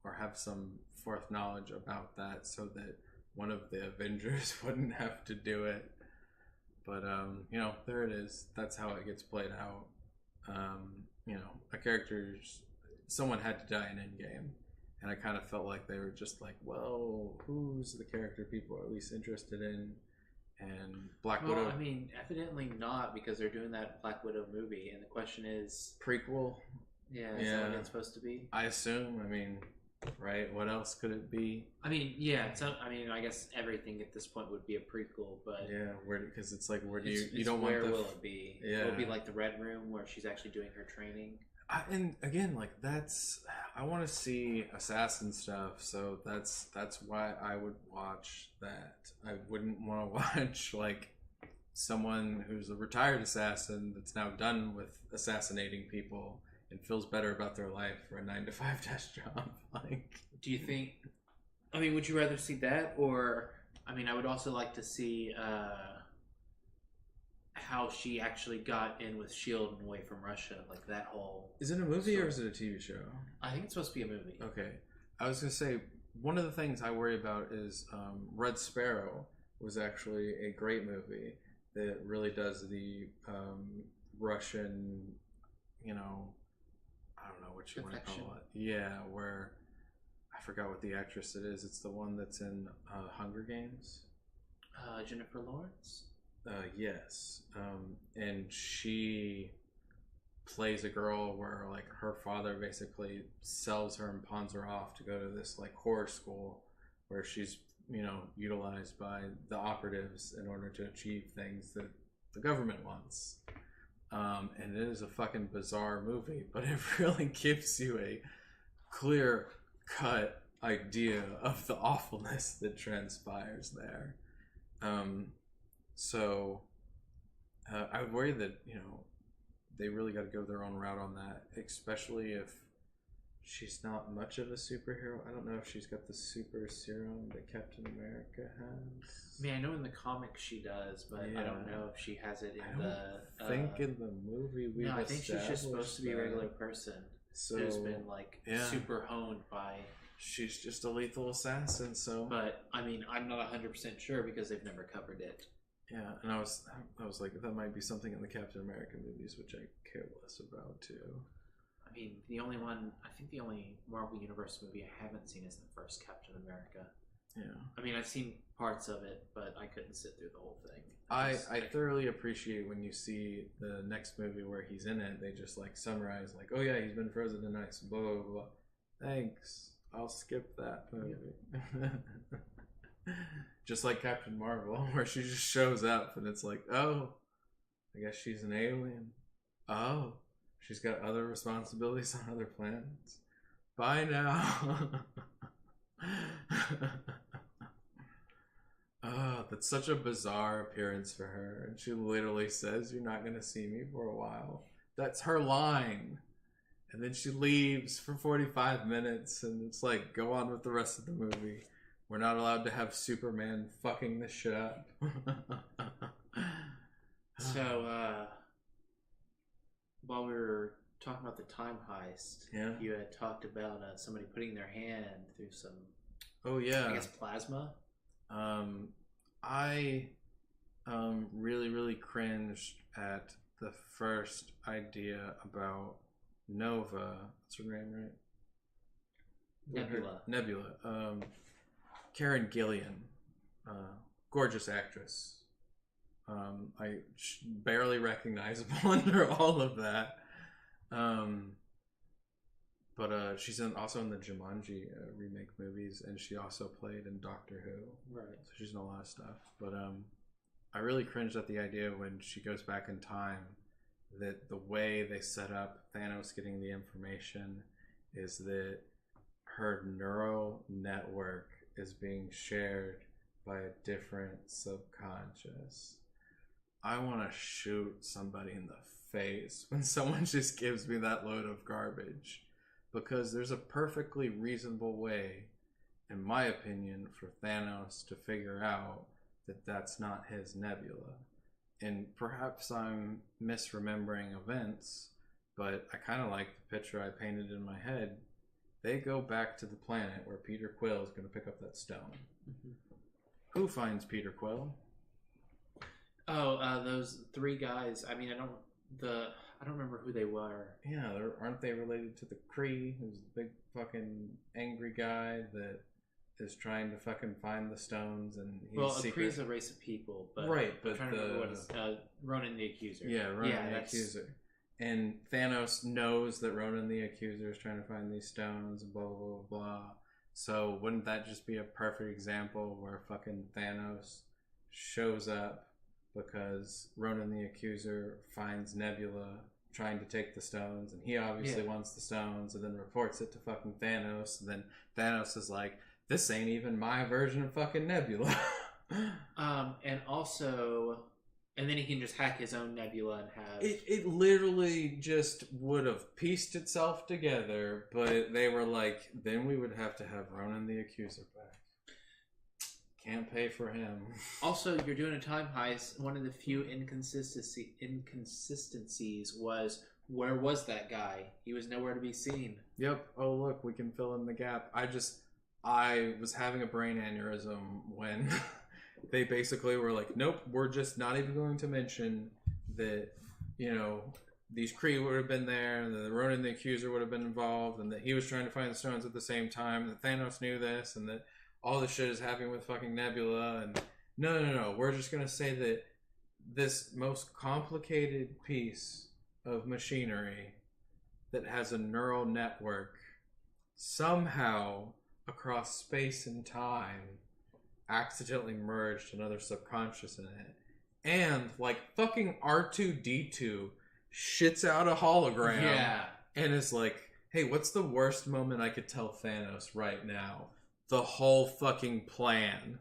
or have some forth knowledge about that so that one of the Avengers wouldn't have to do it. But there it is. That's how it gets played out. Someone had to die in Endgame, and I kind of felt like they were just well, who's the character people are at least interested in? And Black Widow. I mean, evidently not, because they're doing that Black Widow movie, and the question is prequel. Yeah, is that what it's supposed to be? I assume. I mean, right? What else could it be? I mean, yeah. I guess everything at this point would be a prequel, but yeah, because it's where do you don't where want will it be? Yeah, will it be the Red Room where she's actually doing her training? And again, I want to see assassin stuff, so that's why I would watch that. I wouldn't want to watch someone who's a retired assassin that's now done with assassinating people and feels better about their life for a 9-to-5 desk job. Do you think? I mean, would you rather see that, or I would also like to see how she actually got in with S.H.I.E.L.D. and away from Russia, that whole... Is it a movie or is it a TV show? I think it's supposed to be a movie. Okay. I was going to say, one of the things I worry about is Red Sparrow was actually a great movie that really does the Russian, I don't know what you want to call it. Yeah, where... I forgot what the actress it is. It's the one that's in Hunger Games. Jennifer Lawrence? Yes. And she plays a girl where her father basically sells her and pawns her off to go to this horror school where she's utilized by the operatives in order to achieve things that the government wants. And it is a fucking bizarre movie, but it really gives you a clear cut idea of the awfulness that transpires there. So I worry that they really got to go their own route on that, especially if she's not much of a superhero. I don't know if she's got the super serum that Captain America has. I mean, I know in the comics she does, but I don't know if she has it in I think in the movie I think she's just supposed to be a regular person who's been super honed by... She's just a lethal assassin, so... But, I'm not 100% sure because they've never covered it. Yeah, and I was like, that might be something in the Captain America movies, which I care less about too. I mean, the only Marvel Universe movie I haven't seen is the first Captain America. Yeah. I mean, I've seen parts of it, but I couldn't sit through the whole thing. I thoroughly appreciate when you see the next movie where he's in it, they just like summarize like, oh yeah, he's been frozen in ice, blah, blah, blah. Thanks. I'll skip that movie. Yeah. Just like Captain Marvel, where she just shows up and it's like, oh, I guess she's an alien. Oh, she's got other responsibilities on other planets. Bye now. Oh, that's such a bizarre appearance for her. And she literally says, you're not going to see me for a while. That's her line. And then she leaves for 45 minutes. And it's like, go on with the rest of the movie. We're not allowed to have Superman fucking this shit up. So, while we were talking about the time heist, you had talked about somebody putting their hand through some, oh yeah, I guess plasma. I really, really cringed at the first idea about Nova. What's her name, right? Nebula. Karen Gillian, gorgeous actress. Barely recognizable under all of that. But she's also in the Jumanji remake movies, and she also played in Doctor Who. Right. So she's in a lot of stuff. But I really cringed at the idea when she goes back in time that the way they set up Thanos getting the information is that her neural network is being shared by a different subconscious. I want to shoot somebody in the face when someone just gives me that load of garbage. Because there's a perfectly reasonable way, in my opinion, for Thanos to figure out that that's not his Nebula. And perhaps I'm misremembering events, but I kind of like the picture I painted in my head. They go back to the planet where Peter Quill is going to pick up that stone. Mm-hmm. Who finds Peter Quill? Oh, those three guys. I mean, I don't remember who they were. Yeah, aren't they related to the Kree, who's the big fucking angry guy that is trying to fucking find the stones, and he's a Kree's a race of people, but right, but I'm trying to remember what is Ronan the Accuser. Yeah, Ronan the Accuser. And Thanos knows that Ronan the Accuser is trying to find these stones, blah, blah, blah, blah. So wouldn't that just be a perfect example where fucking Thanos shows up because Ronan the Accuser finds Nebula trying to take the stones, and he obviously wants the stones, and then reports it to fucking Thanos, and then Thanos is like, this ain't even my version of fucking Nebula. And then he can just hack his own Nebula and have... It literally just would have pieced itself together, but they were like, then we would have to have Ronan the Accuser back. Can't pay for him. Also, you're doing a time heist. One of the few inconsistencies was, where was that guy? He was nowhere to be seen. Yep. Oh, look, we can fill in the gap. I was having a brain aneurysm when they basically were like, nope, we're just not even going to mention that, these Kree would have been there, and that Ronan the Accuser would have been involved, and that he was trying to find the stones at the same time, that Thanos knew this, and that all this shit is happening with fucking Nebula, and no. We're just going to say that this most complicated piece of machinery that has a neural network somehow across space and time accidentally merged another subconscious in it. And like fucking R2-D2 shits out a hologram. Yeah. And is like, hey, what's the worst moment I could tell Thanos right now? The whole fucking plan.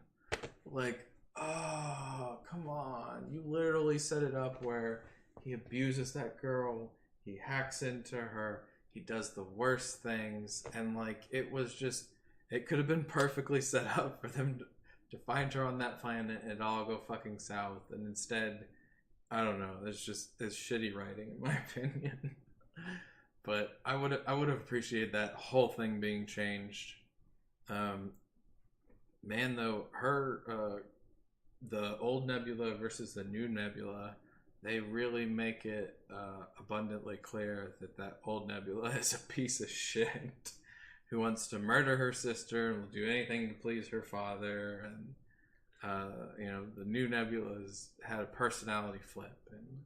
Like, oh, come on. You literally set it up where he abuses that girl, he hacks into her, he does the worst things, and like, it could have been perfectly set up for them to find her on that planet and all go fucking south, and instead, I don't know, it's shitty writing in my opinion. But I would have appreciated that whole thing being changed. Man, though, her the old Nebula versus the new Nebula, they really make it abundantly clear that that old Nebula is a piece of shit who wants to murder her sister and will do anything to please her father. And the new Nebula has had a personality flip. And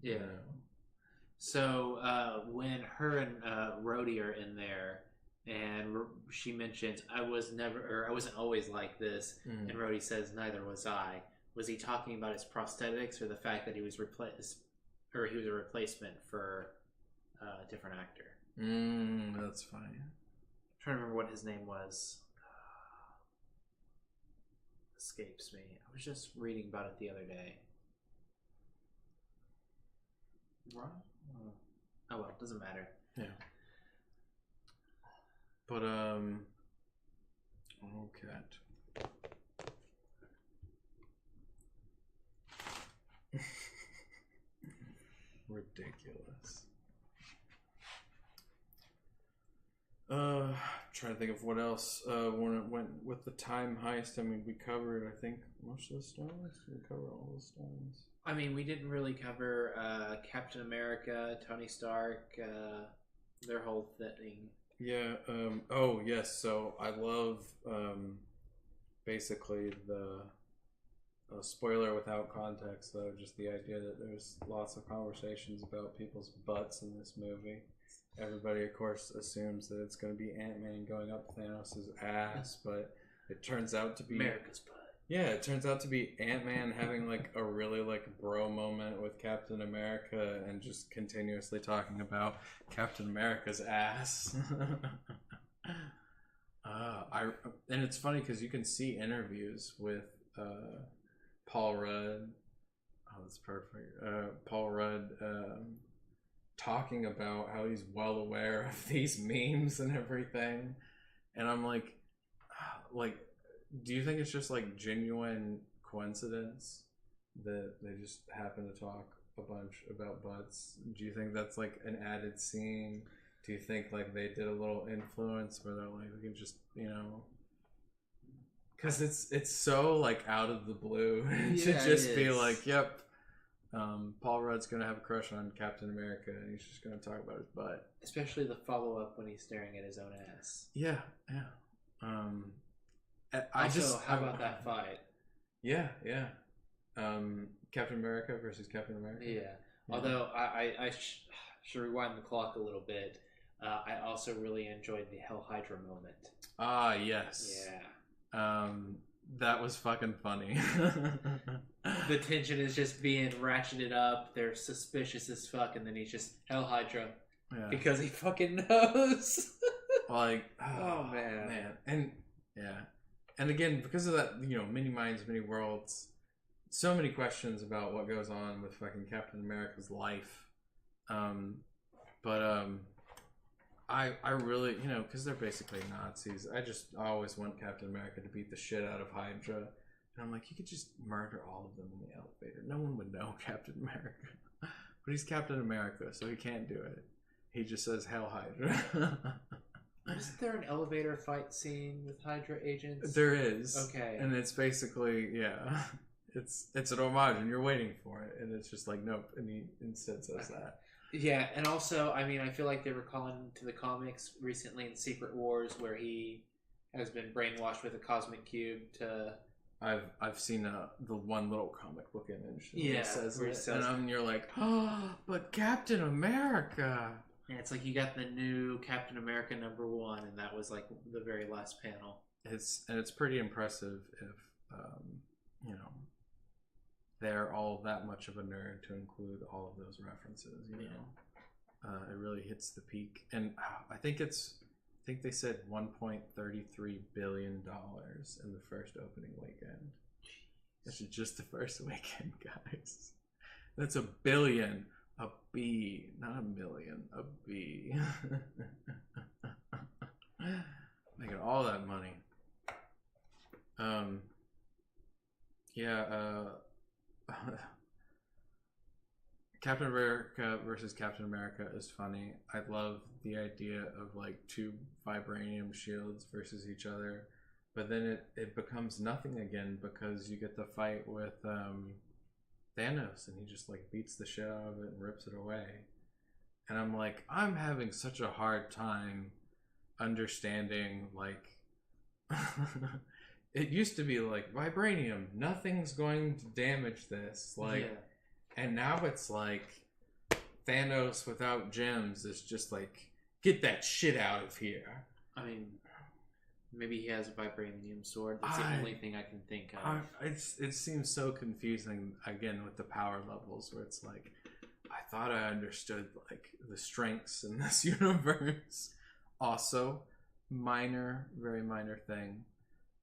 yeah. So when her and Rhodey are in there, and she mentions, "I wasn't always like this," and Rhodey says, "Neither was I." Was he talking about his prosthetics, or the fact that he was a replacement for a different actor? That's funny. I'm trying to remember what his name was. Escapes me. I was just reading about it the other day. Right? Oh well, doesn't matter. Yeah. But oh cat. Ridiculous. Trying to think of what else when it went with the time heist. I mean, we covered, I think, most of the stones. We covered all the stones. I mean, we didn't really cover Captain America, Tony Stark, their whole thing. Yeah. Oh, yes. So I love basically the spoiler without context, though. Just the idea that there's lots of conversations about people's butts in this movie. Everybody, of course, assumes that it's going to be Ant-Man going up Thanos' ass, but it turns out to be America's butt. Yeah, it turns out to be Ant-Man having like a really like bro moment with Captain America and just continuously talking about Captain America's ass. And it's funny because you can see interviews with Paul Rudd. Oh, that's perfect. Paul Rudd talking about how he's well aware of these memes and everything, and I'm like, do you think it's just like genuine coincidence that they just happen to talk a bunch about butts? Do you think that's like an added scene? Do you think like they did a little influence where they're like, we can just, because it's so like out of the blue to just be like, yep, Paul Rudd's gonna have a crush on Captain America and he's just gonna talk about his butt. Especially the follow-up when he's staring at his own ass. Yeah. How about that fight? Yeah. Captain America versus Captain America. Yeah. Although I should rewind the clock a little bit. I also really enjoyed the Hell Hydra moment. Ah, yes. Yeah. That was fucking funny. The tension is just being ratcheted up. They're suspicious as fuck, and then he's just Hell Hydra because he fucking knows. Like, oh man, and yeah. And again, because of that, many minds, many worlds, so many questions about what goes on with fucking Captain America's life. I really, because they're basically Nazis, I always want Captain America to beat the shit out of Hydra. And I'm like, you could just murder all of them in the elevator. No one would know Captain America. But he's Captain America, so he can't do it. He just says, Hell Hydra. Isn't there an elevator fight scene with Hydra agents? There is. Okay. And it's basically, it's an homage, and you're waiting for it, and it's just like, nope, and he instead says that. Yeah, and also, I mean, I feel like they were calling to the comics recently in Secret Wars where he has been brainwashed with a cosmic cube to... I've seen the one little comic book image that says it, and you're like, oh, but Captain America... Yeah, it's like you got the new Captain America #1, and that was like the very last panel. It's pretty impressive if they're all that much of a nerd to include all of those references. It really hits the peak, and I think they said $1.33 billion in the first opening weekend. This is just the first weekend, guys. That's $1 billion. A B, not a million, a B. Making all that money. Captain America versus Captain America is funny. I love the idea of like two vibranium shields versus each other. but then it becomes nothing again because you get the fight with Thanos, and he just like beats the shit out of it and rips it away. And I'm like, I'm having such a hard time understanding, like, it used to be like, vibranium, nothing's going to damage this, like, yeah. And now it's like Thanos without gems is just like, get that shit out of here. I mean, maybe he has a vibranium sword. That's the only thing I can think of. It seems so confusing, again, with the power levels, where it's like, I thought I understood, like, the strengths in this universe. Also, very minor thing.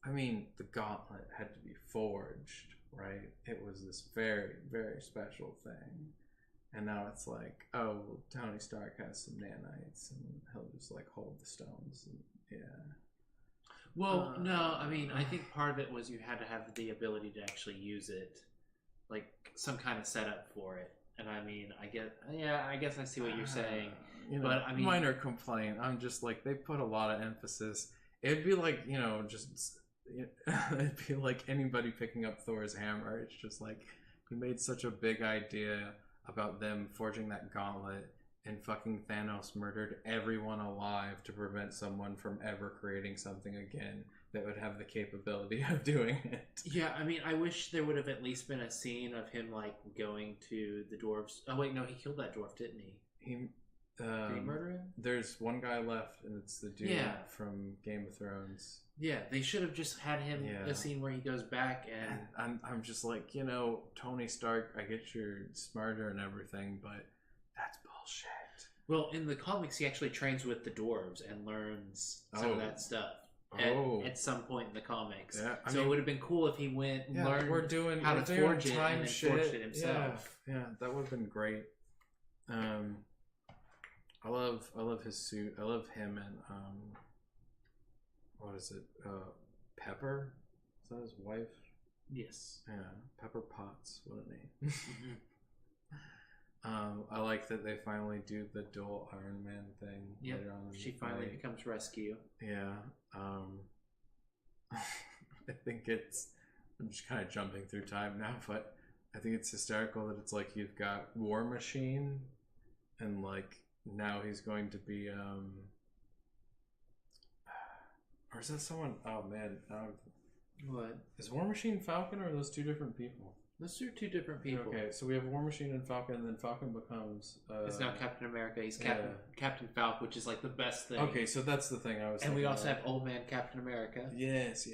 I mean, the gauntlet had to be forged, right? It was this very, very special thing. And now it's like, oh, Tony Stark has some nanites, and he'll just, like, hold the stones. And, yeah. Well, no, I mean, I think part of it was you had to have the ability to actually use it. Like, some kind of setup for it. And I mean, I guess I see what you're saying. But I mean, minor complaint. I'm just like, they put a lot of emphasis. It'd be like, it'd be like anybody picking up Thor's hammer. It's just like, he made such a big idea about them forging that gauntlet, and fucking Thanos murdered everyone alive to prevent someone from ever creating something again that would have the capability of doing it. Yeah, I mean, I wish there would have at least been a scene of him, like, going to the dwarves. Oh, wait, no, he killed that dwarf, didn't he? Did he murder him? There's one guy left, and it's the dude from Game of Thrones. Yeah, they should have just had him a scene where he goes back and... I'm just like, Tony Stark, I get you're smarter and everything, but that's bullshit. Well, in the comics, he actually trains with the dwarves and learns some of that stuff. At some point in the comics. Yeah, I mean, it would have been cool if he went and learned how to forge it and then forged it himself. Yeah, that would have been great. I love his suit. I love him and what is it? Pepper? Is that his wife? Yes. Yeah, Pepper Potts. What a name. I like that they finally do the dual Iron Man thing. Yeah, she finally becomes Rescue. Yeah. I think I'm just kind of jumping through time now, but I think it's hysterical that it's like you've got War Machine, and like now he's going to be or is that someone? Oh man, what is War Machine Falcon, or are those two different people? Those are two different people. Okay, so we have War Machine and Falcon, and then Falcon becomes... it's now Captain America. He's Captain Falcon, which is like the best thing. Okay, so that's the thing I was And we also have Old Man Captain America. Yes.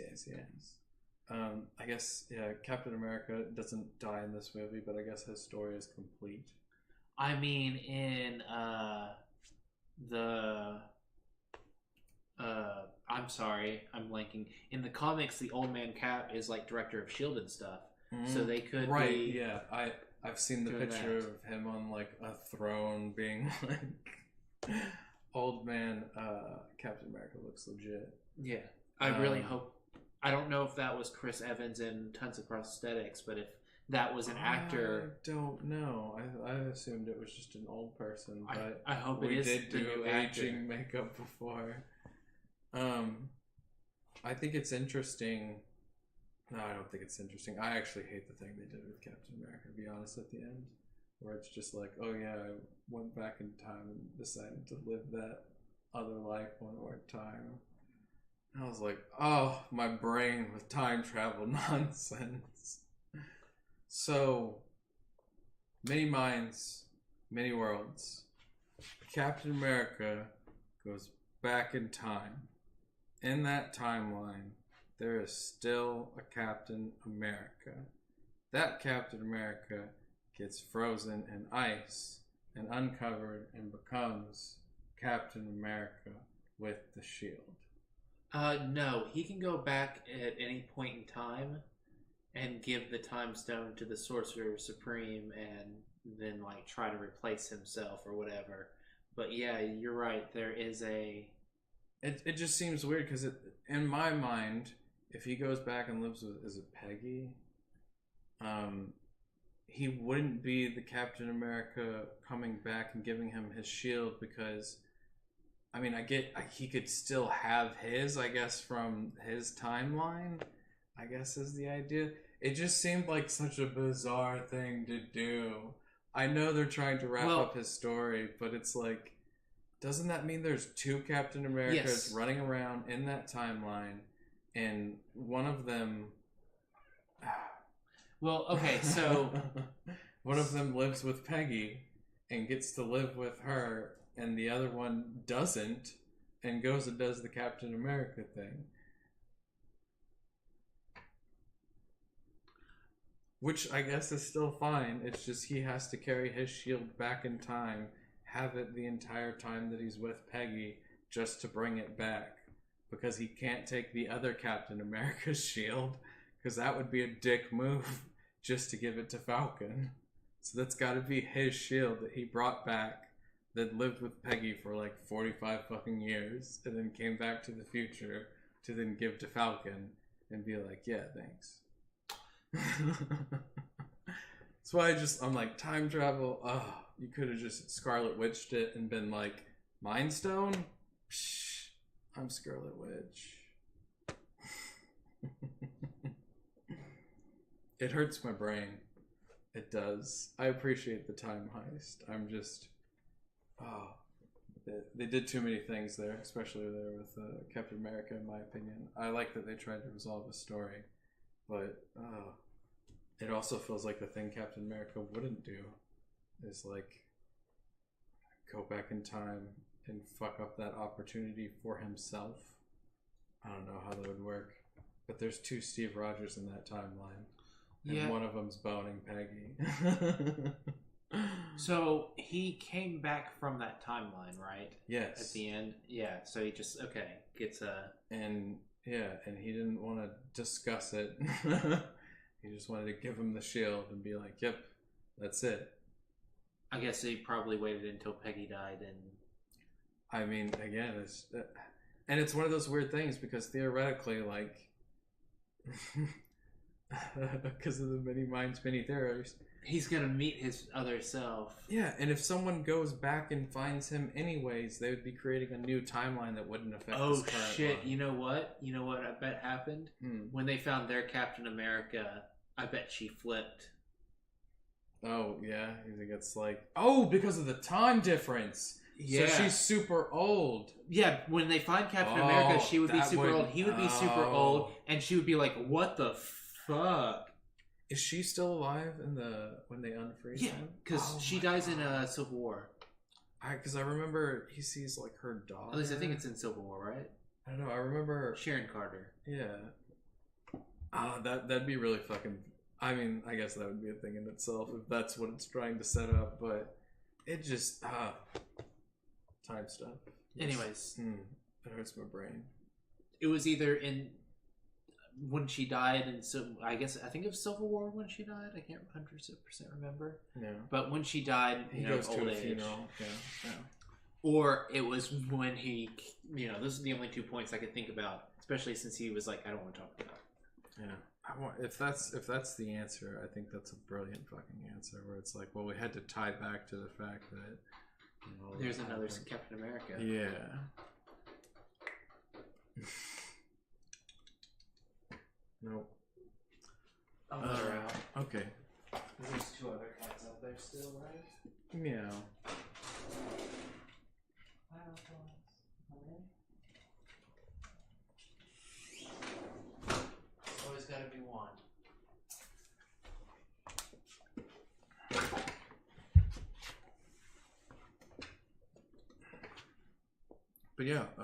I guess, Captain America doesn't die in this movie, but I guess his story is complete. I mean, in I'm sorry, I'm blanking. In the comics, the Old Man Cap is like director of S.H.I.E.L.D. and stuff. So they could be... yeah. I've seen the picture of him on like a throne being like Old Man Captain America looks legit. Yeah. I really hope... I don't know if that was Chris Evans and tons of prosthetics, but if that was an actor... I don't know. I assumed it was just an old person, but I hope it is we did the do new aging actor. makeup before. I think it's interesting... No, I don't think it's interesting. I actually hate the thing they did with Captain America, to be honest, at the end. Where it's just like, oh yeah, I went back in time and decided to live that other life one more time. And I was like, oh, my brain with time travel nonsense. So, many minds, many worlds. Captain America goes back in time. In that timeline, there is still a Captain America. That Captain America gets frozen in ice and uncovered and becomes Captain America with the shield. No, he can go back at any point in time and give the time stone to the Sorcerer Supreme and then like try to replace himself or whatever. But yeah, you're right. There is a... It just seems weird because in my mind... If he goes back and lives with, is it Peggy? He wouldn't be the Captain America coming back and giving him his shield because I mean, he could still have his, I guess, from his timeline, I guess is the idea. It just seemed like such a bizarre thing to do. I know they're trying to wrap up his story, but it's like, doesn't that mean there's two Captain Americas running around in that timeline, and one of them... Well, okay, so... one of them lives with Peggy and gets to live with her, and the other one doesn't, and goes and does the Captain America thing. Which I guess is still fine. It's just he has to carry his shield back in time, have it the entire time that he's with Peggy, just to bring it back. Because he can't take the other Captain America's shield, because that would be a dick move, just to give it to Falcon. So that's gotta be his shield that he brought back, that lived with Peggy for like 45 fucking years, and then came back to the future to then give to Falcon, and be like, yeah, thanks. That's why I'm like, time travel, you could have just Scarlet Witched it and been like, Mind Stone? Psh, I'm Scarlet Witch. It hurts my brain. It does. I appreciate the time heist. I'm just... they did too many things there, especially there with Captain America, in my opinion. I like that they tried to resolve a story, but it also feels like the thing Captain America wouldn't do is like go back in time and fuck up that opportunity for himself. I don't know how that would work, but there's two Steve Rogers in that timeline, and one of them's boning Peggy. So he came back from that timeline, right? Yes. At the end, yeah. So he just gets a and he didn't want to discuss it. He just wanted to give him the shield and be like, "Yep, that's it." I guess he probably waited until Peggy died, and I mean, again, it's one of those weird things because theoretically, like, because of the many minds, many theories, he's gonna meet his other self. Yeah, and if someone goes back and finds him anyways, they would be creating a new timeline that wouldn't affect his current shit, one. You know what I bet happened? When they found their Captain America, I bet she flipped. Oh, yeah? You think it's like... because of the time difference! Yeah. So she's super old. Yeah, when they find Captain America, she would be super old, he would be super old, and she would be like, what the fuck? Is she still alive when they unfreeze him? Yeah, because she dies in Civil War. Because I remember he sees like her daughter. At least I think it's in Civil War, right? I don't know. I remember Sharon Carter. Yeah. That'd be really fucking. I mean, I guess that would be a thing in itself if that's what it's trying to set up. But it just time stuff. Anyways, it hurts my brain. It was either in. When she died, and so I think it was Civil War when she died. I can't 100% remember. Yeah. But when she died, he goes to a funeral. Yeah. Or it was when he, this is the only 2 points I could think about, especially since he was like, I don't want to talk about it. Yeah. If that's the answer, I think that's a brilliant fucking answer. Where it's like, well, we had to tie back to the fact that there's another Captain America. Yeah. Nope. I'll let her out. Okay. There's 2 other cats out there still, right? Meow. Always gotta be one. But yeah, I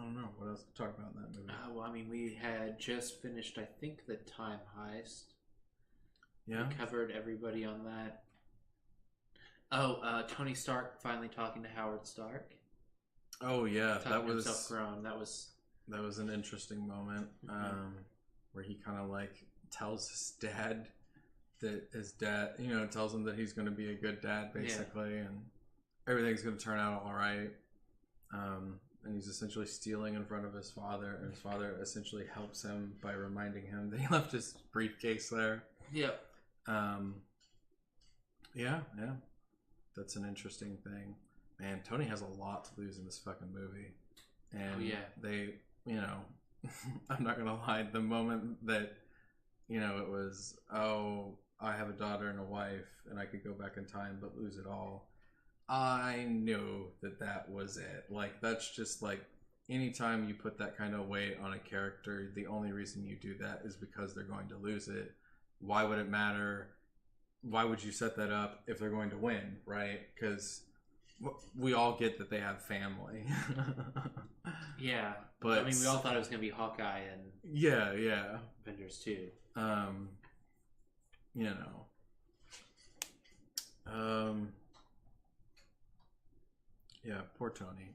don't know what else to talk about in that movie. Well, I mean, we had just finished, I think, the time heist. Yeah, we covered everybody on that. Tony Stark finally talking to Howard Stark. Oh yeah, that was himself grown. That was an interesting moment, where he kind of like tells his dad that his dad, tells him that he's going to be a good dad, basically, and everything's going to turn out all right. And he's essentially stealing in front of his father, and his father essentially helps him by reminding him that he left his briefcase there. Yep. Yeah. That's an interesting thing. man, Tony has a lot to lose in this fucking movie. And they, you know, I'm not gonna lie, the moment that, you know, it was, oh, I have a daughter and a wife and I could go back in time but lose it all, I knew that was it. Like, that's just like, anytime you put that kind of weight on a character, the only reason you do that is because they're going to lose it. Why would it matter? Why would you set that up if they're going to win, right? Because we all get that they have family. Yeah, but I mean, we all thought it was going to be Hawkeye and Avengers 2. You know, yeah, poor Tony.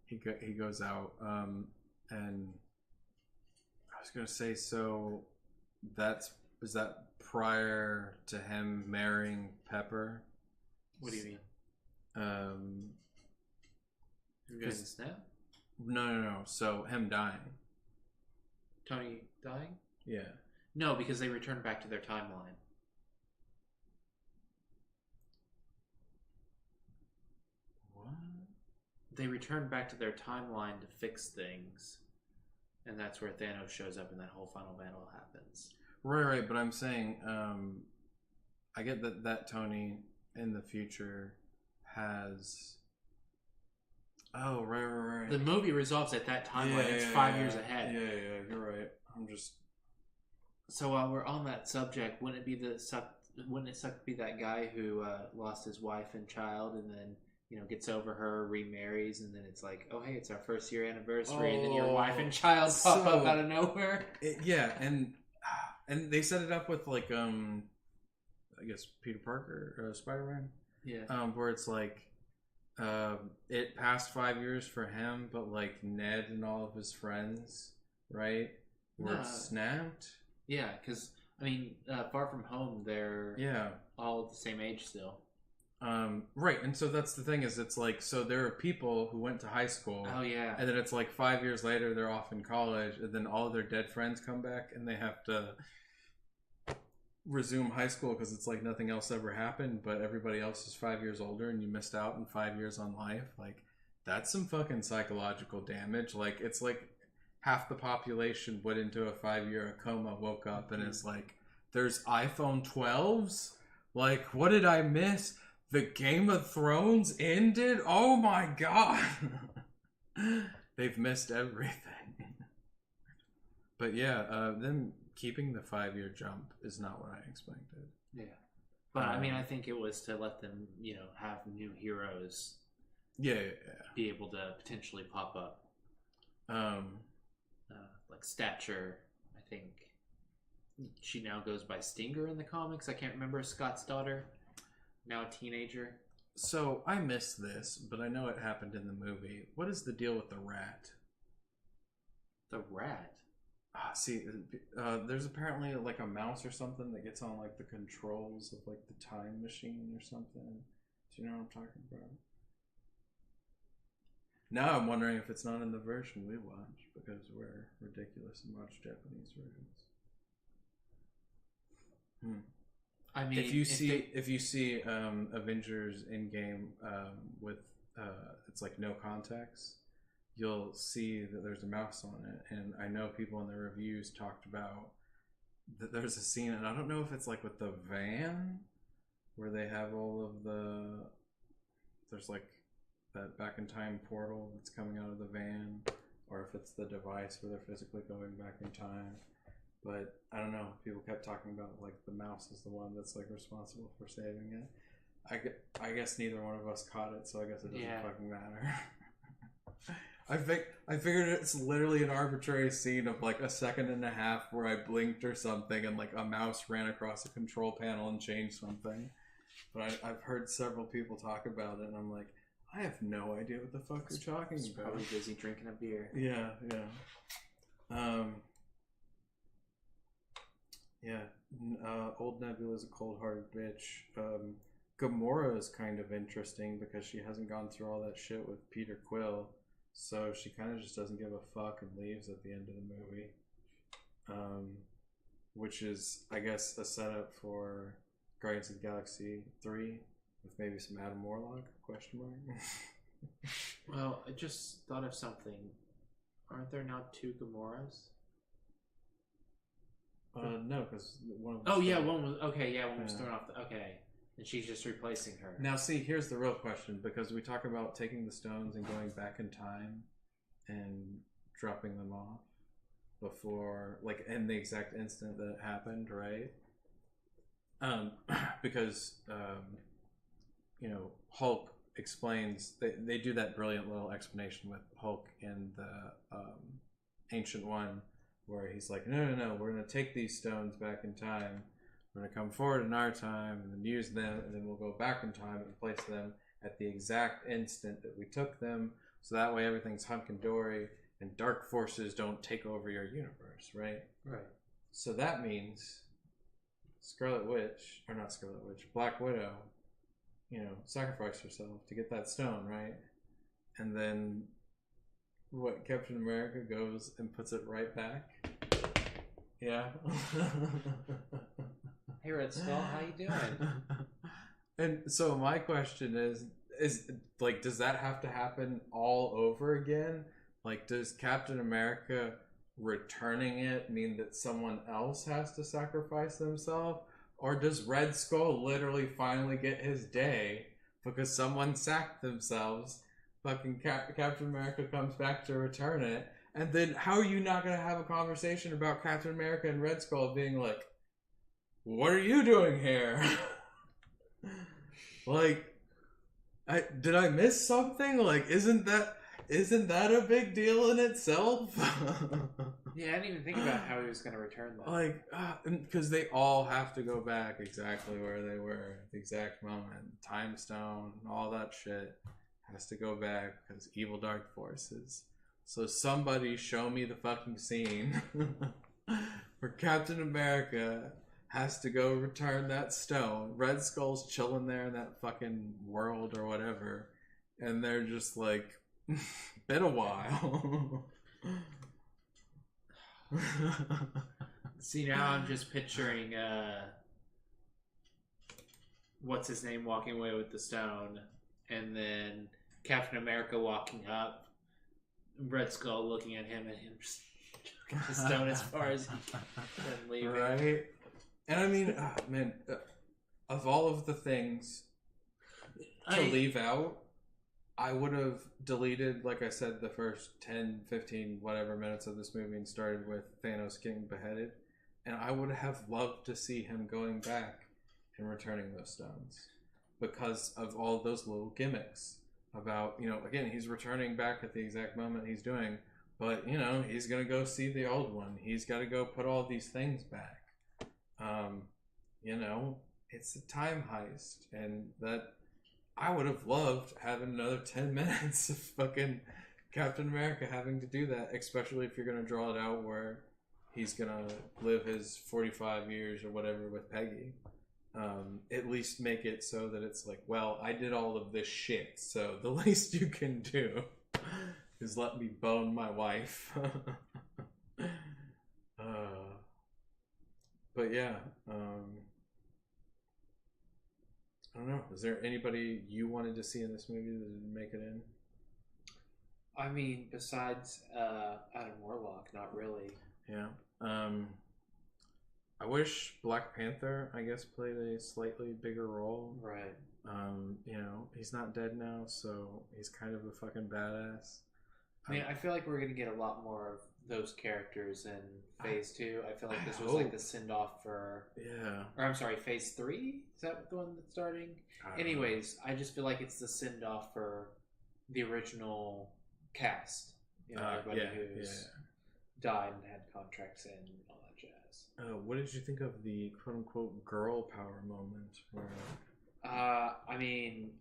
he goes out, and I was gonna say, so is that prior to him marrying Pepper? What do you mean? You're getting snap? No. So him dying. Tony dying? Yeah. No, because they returned back to their timeline. What? They returned back to their timeline to fix things. And that's where Thanos shows up and that whole final battle happens. Right, but I'm saying, I get that Tony in the future has... Oh, right. The movie resolves at that timeline. It's 5 years ahead. Yeah, you're right. I'm just... So while we're on that subject, wouldn't it suck to be that guy who lost his wife and child and then, you know, gets over her, remarries, and then it's like, oh, hey, it's our first year anniversary, and then your wife and child pop up out of nowhere? And they set it up with, like, I guess Peter Parker, Spider-Man? Yeah. Where it's like, it passed 5 years for him, but, like, Ned and all of his friends, right, were snapped? Yeah, because, I mean, Far From Home, they're all the same age still. Right, and so that's the thing, is it's like, so there are people who went to high school. Oh, yeah. And then it's like 5 years later, they're off in college, and then all of their dead friends come back, and they have to resume high school because it's like nothing else ever happened, but everybody else is 5 years older, and you missed out in 5 years on life. Like, that's some fucking psychological damage. Like, it's like half the population went into a 5-year coma, woke up, and it's like, there's iPhone 12s? Like, what did I miss? The Game of Thrones ended? Oh my god! They've missed everything. But yeah, them keeping the 5-year jump is not what I expected. Yeah. But I mean, I think it was to let them, you know, have new heroes. Yeah. Be able to potentially pop up. Like Stature, I think. She now goes by Stinger in the comics. I can't remember. Scott's daughter. Now a teenager. So I missed this, but I know it happened in the movie. What is the deal with the rat? The rat? See, there's apparently like a mouse or something that gets on like the controls of like the time machine or something. Do you know what I'm talking about? Now I'm wondering if it's not in the version we watch because we're ridiculous and watch Japanese versions. I mean, if you see Avengers Endgame with it's like no context, you'll see that there's a mouse on it, and I know people in the reviews talked about that there's a scene, and I don't know if it's like with the van where they have all of there's like that back in time portal that's coming out of the van, or if it's the device where they're physically going back in time. But I don't know. People kept talking about like the mouse is the one that's like responsible for saving it. I guess neither one of us caught it, so I guess it doesn't fucking matter. I figured it's literally an arbitrary scene of like a second and a half where I blinked or something and like a mouse ran across a control panel and changed something. But I've heard several people talk about it, and I'm like, I have no idea what the fuck you're talking about. Probably busy drinking a beer. Yeah. Old Nebula's a cold-hearted bitch. Gamora is kind of interesting because she hasn't gone through all that shit with Peter Quill, so she kind of just doesn't give a fuck and leaves at the end of the movie. Which is, I guess, a setup for Guardians of the Galaxy 3, with maybe some Adam Warlock? Question mark. Well, I just thought of something. Aren't there now 2 Gamoras? No, because one of them. Oh yeah, one was okay. Yeah, one was thrown off. Okay, and she's just replacing her. Now, see, here's the real question, because we talk about taking the stones and going back in time and dropping them off before, like, in the exact instant that it happened, right? Because you know, Hulk explains, they do that brilliant little explanation with Hulk in the Ancient One, where he's like, no, we're going to take these stones back in time. We're going to come forward in our time and then use them, and then we'll go back in time and place them at the exact instant that we took them, so that way everything's hunky-dory and dark forces don't take over your universe, right? Right. So that means Black Widow, you know, sacrificed herself to get that stone, right? And then Captain America goes and puts it right back. Yeah. Hey, Red Skull, how you doing? And so my question is like, does that have to happen all over again? Like, does Captain America returning it mean that someone else has to sacrifice themselves? Or does Red Skull literally finally get his day because someone sacked themselves? Fucking Captain America comes back to return it. And then how are you not going to have a conversation about Captain America and Red Skull being like, what are you doing here? Like, did I miss something? Like, isn't that a big deal in itself? Yeah, I didn't even think about how he was going to return that. Like, because they all have to go back exactly where they were at the exact moment. Time Stone, all that shit has to go back because evil dark forces. So somebody show me the fucking scene where Captain America has to go return that stone. Red Skull's chilling there in that fucking world or whatever, and they're just like, been a while. See, now I'm just picturing what's his name walking away with the stone, and then Captain America walking up, Red Skull looking at him, and him just chucking the stone as far as he can leave. Right? And I mean, man, of all of the things to leave out, I would have deleted, like I said, the first 10, 15, whatever minutes of this movie and started with Thanos getting beheaded. And I would have loved to see him going back and returning those stones because of all those little gimmicks about, you know, again, he's returning back at the exact moment he's doing, but, you know, he's going to go see the old one. He's got to go put all these things back. You know, it's a time heist, and that I would have loved having another 10 minutes of fucking Captain America having to do that, especially if you're going to draw it out where he's going to live his 45 years or whatever with Peggy. At least make it so that it's like, well, I did all of this shit, so the least you can do is let me bone my wife. But yeah, I don't know. Is there anybody you wanted to see in this movie that didn't make it in? I mean, besides Adam Warlock, not really. Yeah. I wish Black Panther, I guess, played a slightly bigger role. Right. You know, he's not dead now, so he's kind of a fucking badass. I mean, I feel like we're going to get a lot more of those characters in Phase 2. I feel like this was like the send-off for... Yeah. Or I'm sorry, Phase 3? Is that the one that's starting? Anyways, I just feel like it's the send-off for the original cast. You know, everybody who's died and had contracts in and all that jazz. What did you think of the quote-unquote girl power moment? Where... I mean,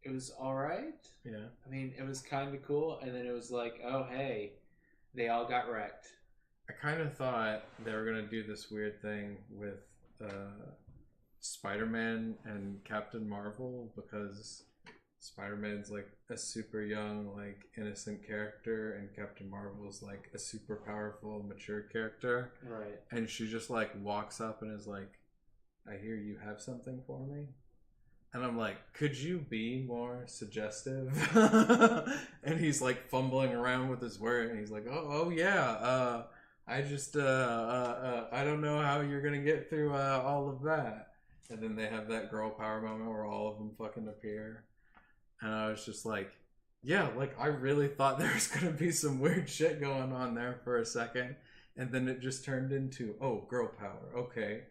it was alright. Yeah. I mean, it was kind of cool, and then it was like, oh, hey, they all got wrecked. I kind of thought they were going to do this weird thing with Spider-Man and Captain Marvel, because Spider-Man's like a super young, like innocent character, and Captain Marvel's like a super powerful, mature character. Right. And she just like walks up and is like, I hear you have something for me. And I'm like, could you be more suggestive? And he's like fumbling around with his word, and he's like, oh yeah, I just I don't know how you're gonna get through all of that. And then they have that girl power moment where all of them fucking appear, and I was just like, yeah, like I really thought there was gonna be some weird shit going on there for a second, and then it just turned into, oh, girl power, okay.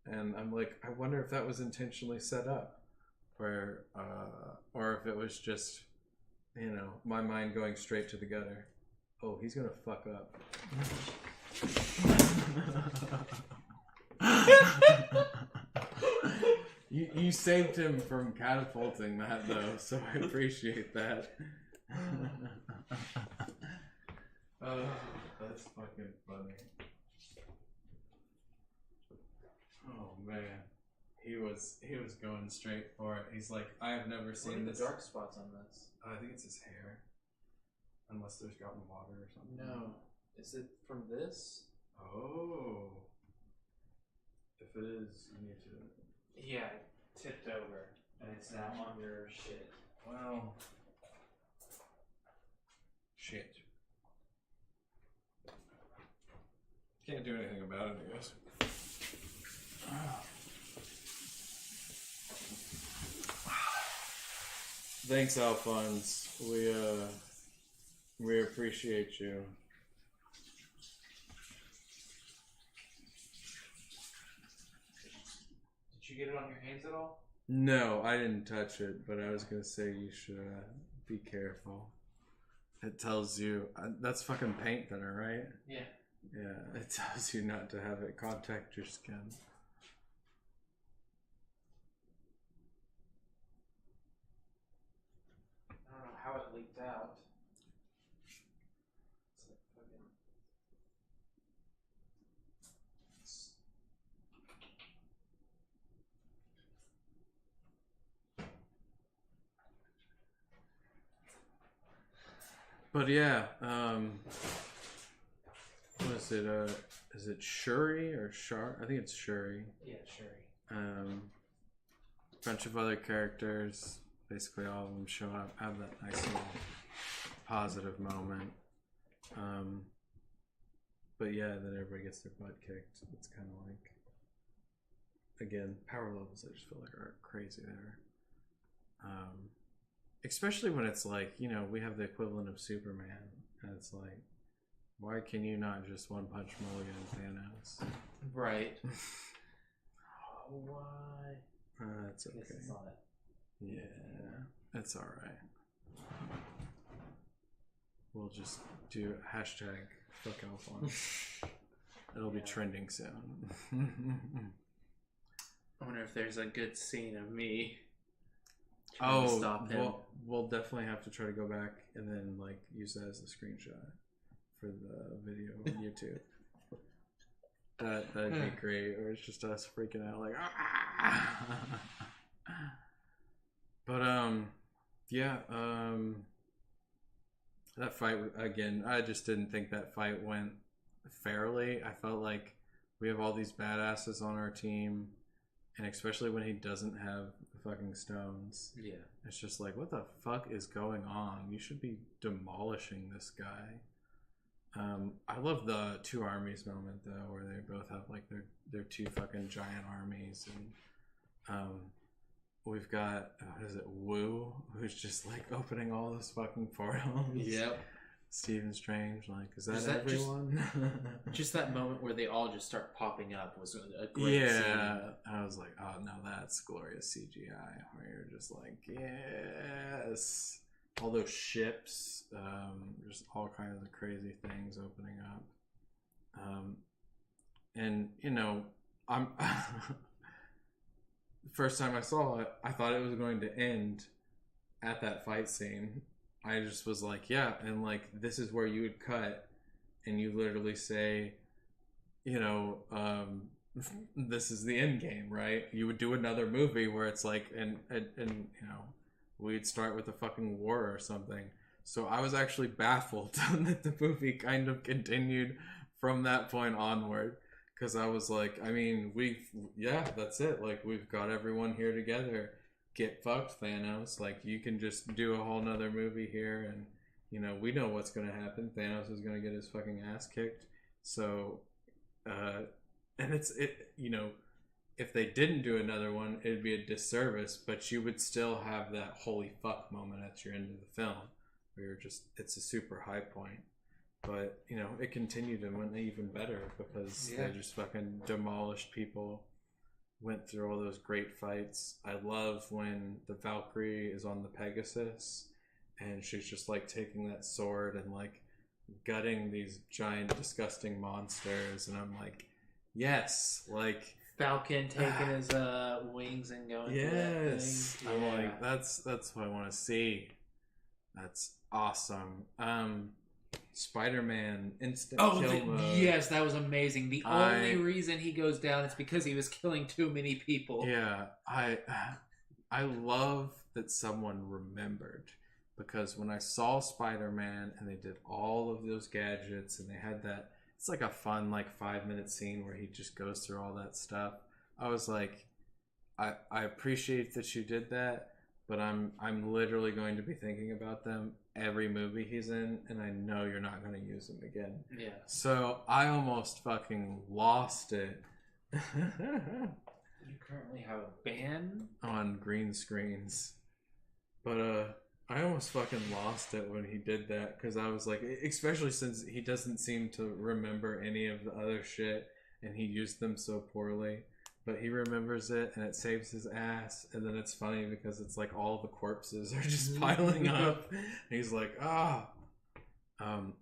And I'm like, I wonder if that was intentionally set up. Where, or if it was just, you know, my mind going straight to the gutter. Oh, he's gonna fuck up. You saved him from catapulting that though, so I appreciate that. Oh, that's fucking funny. Oh man. He was going straight for it. He's like, I have never seen the this. dark spots on this? I think it's his hair. Unless there's gotten water or something. No. Is it from this? Oh. If it is, you need to... Yeah, I tipped over. And it's now on your shit. Well... Shit. Can't do anything about it, I guess. Thanks, Alphonse. We appreciate you. Did you get it on your hands at all? No, I didn't touch it, but I was gonna say you should be careful. It tells you that's fucking paint thinner, right? Yeah. Yeah, it tells you not to have it contact your skin. I don't know how it leaked out. It's like fucking... But yeah, what is it? Is it Shuri or Shar? I think it's Shuri. Yeah, Shuri. Bunch of other characters. Basically, all of them show up, have that nice little positive moment. But yeah, then everybody gets their butt kicked. It's kind of like, again, power levels I just feel like are crazy there. Especially when it's like, you know, we have the equivalent of Superman, and it's like, why can you not just one punch mulligan Thanos? Right. Oh, why? It's okay. This is on it. Yeah, it's alright. We'll just do hashtag fuck Alphonse. It'll be trending soon. I wonder if there's a good scene of me. Oh, stop him. We'll definitely have to try to go back and then like use that as a screenshot for the video on YouTube. That'd be great. Or it's just us freaking out like, ah! But yeah, that fight again. I just didn't think that fight went fairly. I felt like we have all these badasses on our team, and especially when he doesn't have the fucking stones. Yeah, it's just like, what the fuck is going on? You should be demolishing this guy. I love the two armies moment though, where they both have like their two fucking giant armies, and we've got what is it, Wu, who's just like opening all those fucking portals. Yep. Stephen Strange, like, is that everyone? Just that moment where they all just start popping up was a great scene. Yeah, I was like, oh no, that's glorious CGI. Where you're just like, yes, all those ships, just all kinds of crazy things opening up. And you know, I'm the first time I saw it, I thought it was going to end at that fight scene. I just was like, yeah, and like this is where you would cut, and you literally say, you know, this is the end game, right? You would do another movie where it's like, and you know, we'd start with a fucking war or something. So I was actually baffled that the movie kind of continued from that point onward, because I was like, I mean, yeah, that's it. Like, we've got everyone here together. get fucked, Thanos. Like, you can just do a whole nother movie here, and we know what's going to happen. Thanos is going to get his fucking ass kicked. So, and if they didn't do another one, it'd be a disservice, but you would still have that holy fuck moment at your end of the film where it's a super high point. But, it continued and went even better because they just fucking demolished people, went through all those great fights. I love when the Valkyrie is on the Pegasus and she's just like taking that sword and like gutting these giant disgusting monsters, and I'm like, yes, like Falcon taking his wings and going through that thing. I'm like, that's what I want to see. That's awesome. Spider-Man instant kill mode. Yes, that was amazing. The only reason he goes down is because he was killing too many people. Yeah, I love that someone remembered, because when I saw Spider-Man and they did all of those gadgets and they had that, it's like a fun like 5-minute scene where he just goes through all that stuff. I was like, I appreciate that you did that, but I'm literally going to be thinking about them every movie he's in, and I know you're not going to use him again. Yeah. So I almost fucking lost it. You currently have a ban on green screens, but I almost fucking lost it when he did that, because I was like, especially since he doesn't seem to remember any of the other shit, and he used them so poorly. But he remembers it, and it saves his ass. And then it's funny because it's like all the corpses are just piling up. And he's like, I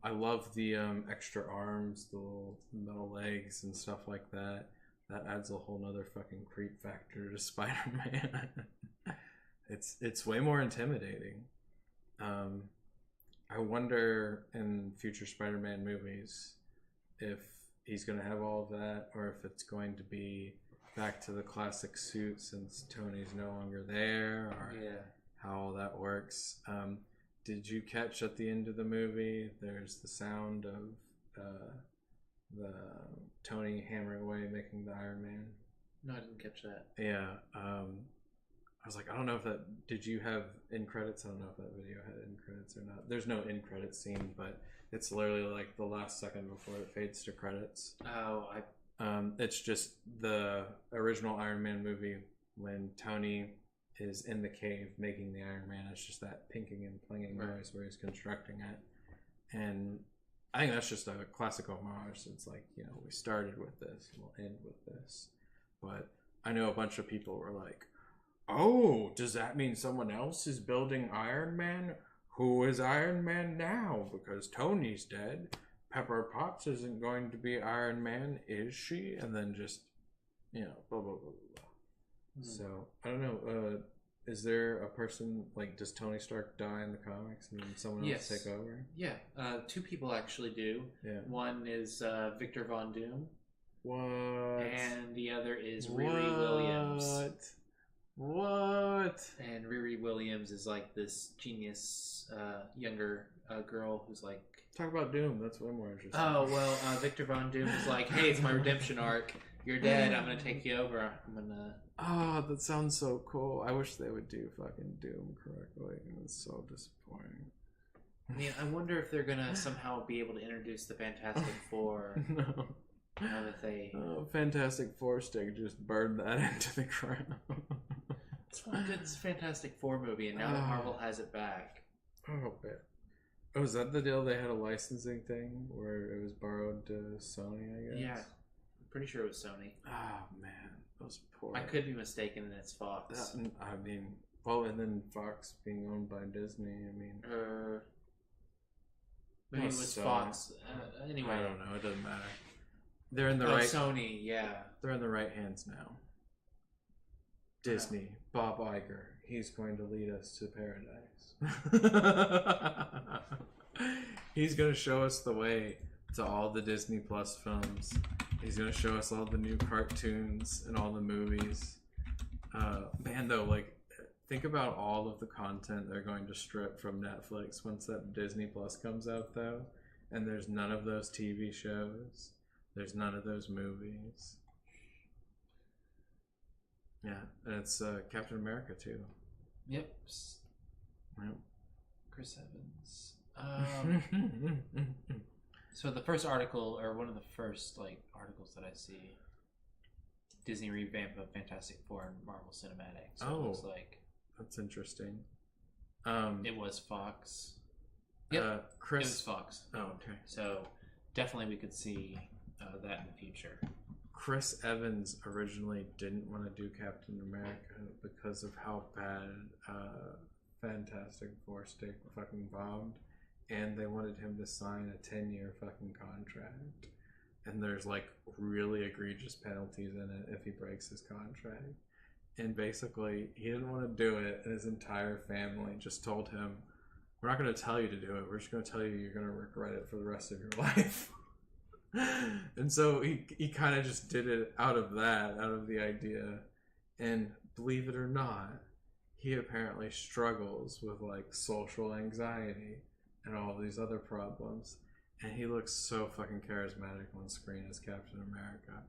love the extra arms, the little metal legs and stuff like that. That adds a whole nother fucking creep factor to Spider-Man. It's way more intimidating. I wonder in future Spider-Man movies if he's going to have all of that, or if it's going to be back to the classic suit since Tony's no longer there, or how all that works. Did you catch at the end of the movie there's the sound of the Tony hammering away making the Iron Man? No, I didn't catch that. Yeah. I was like, I don't know if that, did you have end credits? I don't know if that video had end credits or not. There's no end credit scene, but it's literally like the last second before it fades to credits. Oh, it's just the original Iron Man movie when Tony is in the cave making the Iron Man. It's just that pinking and plinging noise where he's constructing it. And I think that's just a classic homage. It's like, we started with this and we'll end with this. But I know a bunch of people were like, oh, does that mean someone else is building Iron Man? Who is Iron Man now? Because Tony's dead. Pepper Potts isn't going to be Iron Man, is she? And then just, blah, blah, blah, blah. So, I don't know. Is there a person, like, does Tony Stark die in the comics and then someone else take over? Yeah. 2 people actually do. Yeah. One is Victor Von Doom. What? And the other is Riri Williams. What? And Riri Williams is like this genius younger girl who's like... Talk about Doom. That's way more interesting. Oh, well, Victor Von Doom is like, hey, it's my redemption arc. You're dead. I'm going to take you over. I'm going to... Oh, that sounds so cool. I wish they would do fucking Doom correctly. It was so disappointing. I mean, I wonder if they're going to somehow be able to introduce the Fantastic Four. No. Now that they... Oh, Fantastic Four stick just burned that into the ground. It's one good Fantastic Four movie, and now that Marvel has it back. Oh, man. Oh, is that the deal? They had a licensing thing where it was borrowed to Sony, I guess? Yeah. I'm pretty sure it was Sony. Oh, man. Those poor... I could be mistaken, and it's Fox. I mean... Well, and then Fox being owned by Disney, I mean... maybe it was Fox. Anyway. I don't know. It doesn't matter. They're in the right... Sony, yeah. They're in the right hands now. Disney. Bob Iger. He's going to lead us to paradise. He's going to show us the way to all the Disney Plus films. He's going to show us all the new cartoons and all the movies. Man, though, like, think about all of the content they're going to strip from Netflix once that Disney Plus comes out, though. And there's none of those TV shows. There's none of those movies. Yeah, and it's Captain America, too. Yep. Yep. Chris Evans. So the first article, or one of the first articles that I see, Disney revamp of Fantastic Four and Marvel Cinematic. So it looks like that's interesting. It was Fox. Yep, Chris. It was Fox. Oh, okay. So definitely we could see that in the future. Chris Evans originally didn't want to do Captain America because of how bad Fantastic Four fucking bombed, and they wanted him to sign a 10-year fucking contract, and there's really egregious penalties in it if he breaks his contract. And basically he didn't want to do it, and his entire family just told him, we're not going to tell you to do it, we're just going to tell you you're going to regret it for the rest of your life. And so he kind of just did it out of the idea. And believe it or not, he apparently struggles with social anxiety and all these other problems, and he looks so fucking charismatic on screen as Captain America,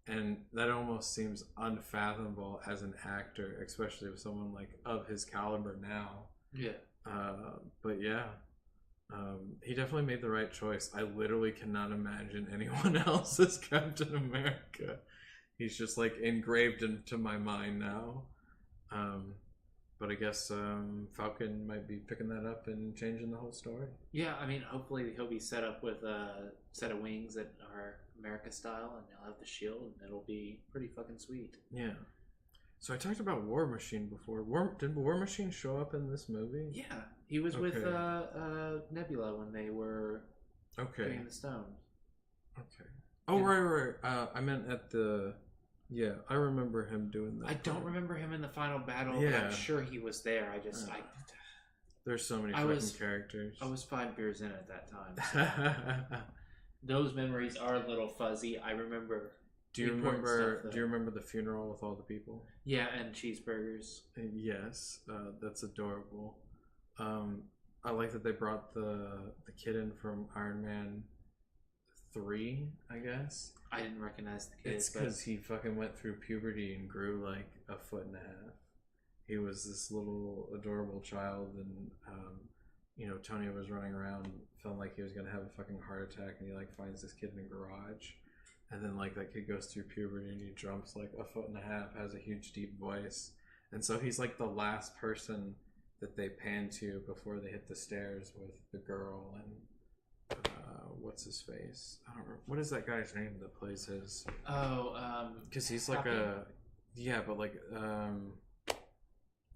and that almost seems unfathomable as an actor, especially with someone of his caliber now. But yeah, he definitely made the right choice. I literally cannot imagine anyone else as Captain America. He's just engraved into my mind now. But I guess Falcon might be picking that up and changing the whole story. Yeah, I mean, hopefully he'll be set up with a set of wings that are America style, and he'll have the shield, and it'll be pretty fucking sweet. Yeah. So I talked about War Machine before. Did War Machine show up in this movie? Yeah, he was with Nebula when they were getting the stone. Okay. Oh, right. I meant at the... Yeah, I remember him doing that. I don't remember him in the final battle, but I'm sure he was there. There's so many fucking characters. I was 5 beers in at that time. So those memories are a little fuzzy. I remember... Do you remember the funeral with all the people? Yeah, and cheeseburgers. Yes, that's adorable. I like that they brought the kid in from Iron Man 3, I guess. I didn't recognize the kid. It's because he fucking went through puberty and grew a foot and a half. He was this little adorable child, and Tony was running around feeling like he was gonna have a fucking heart attack, and he finds this kid in a garage, and then that kid goes through puberty and he jumps a foot and a half, has a huge deep voice, and so he's the last person that they pan to before they hit the stairs with the girl and what's his face? I don't remember. What is that guy's name that plays his? Because he's Happy.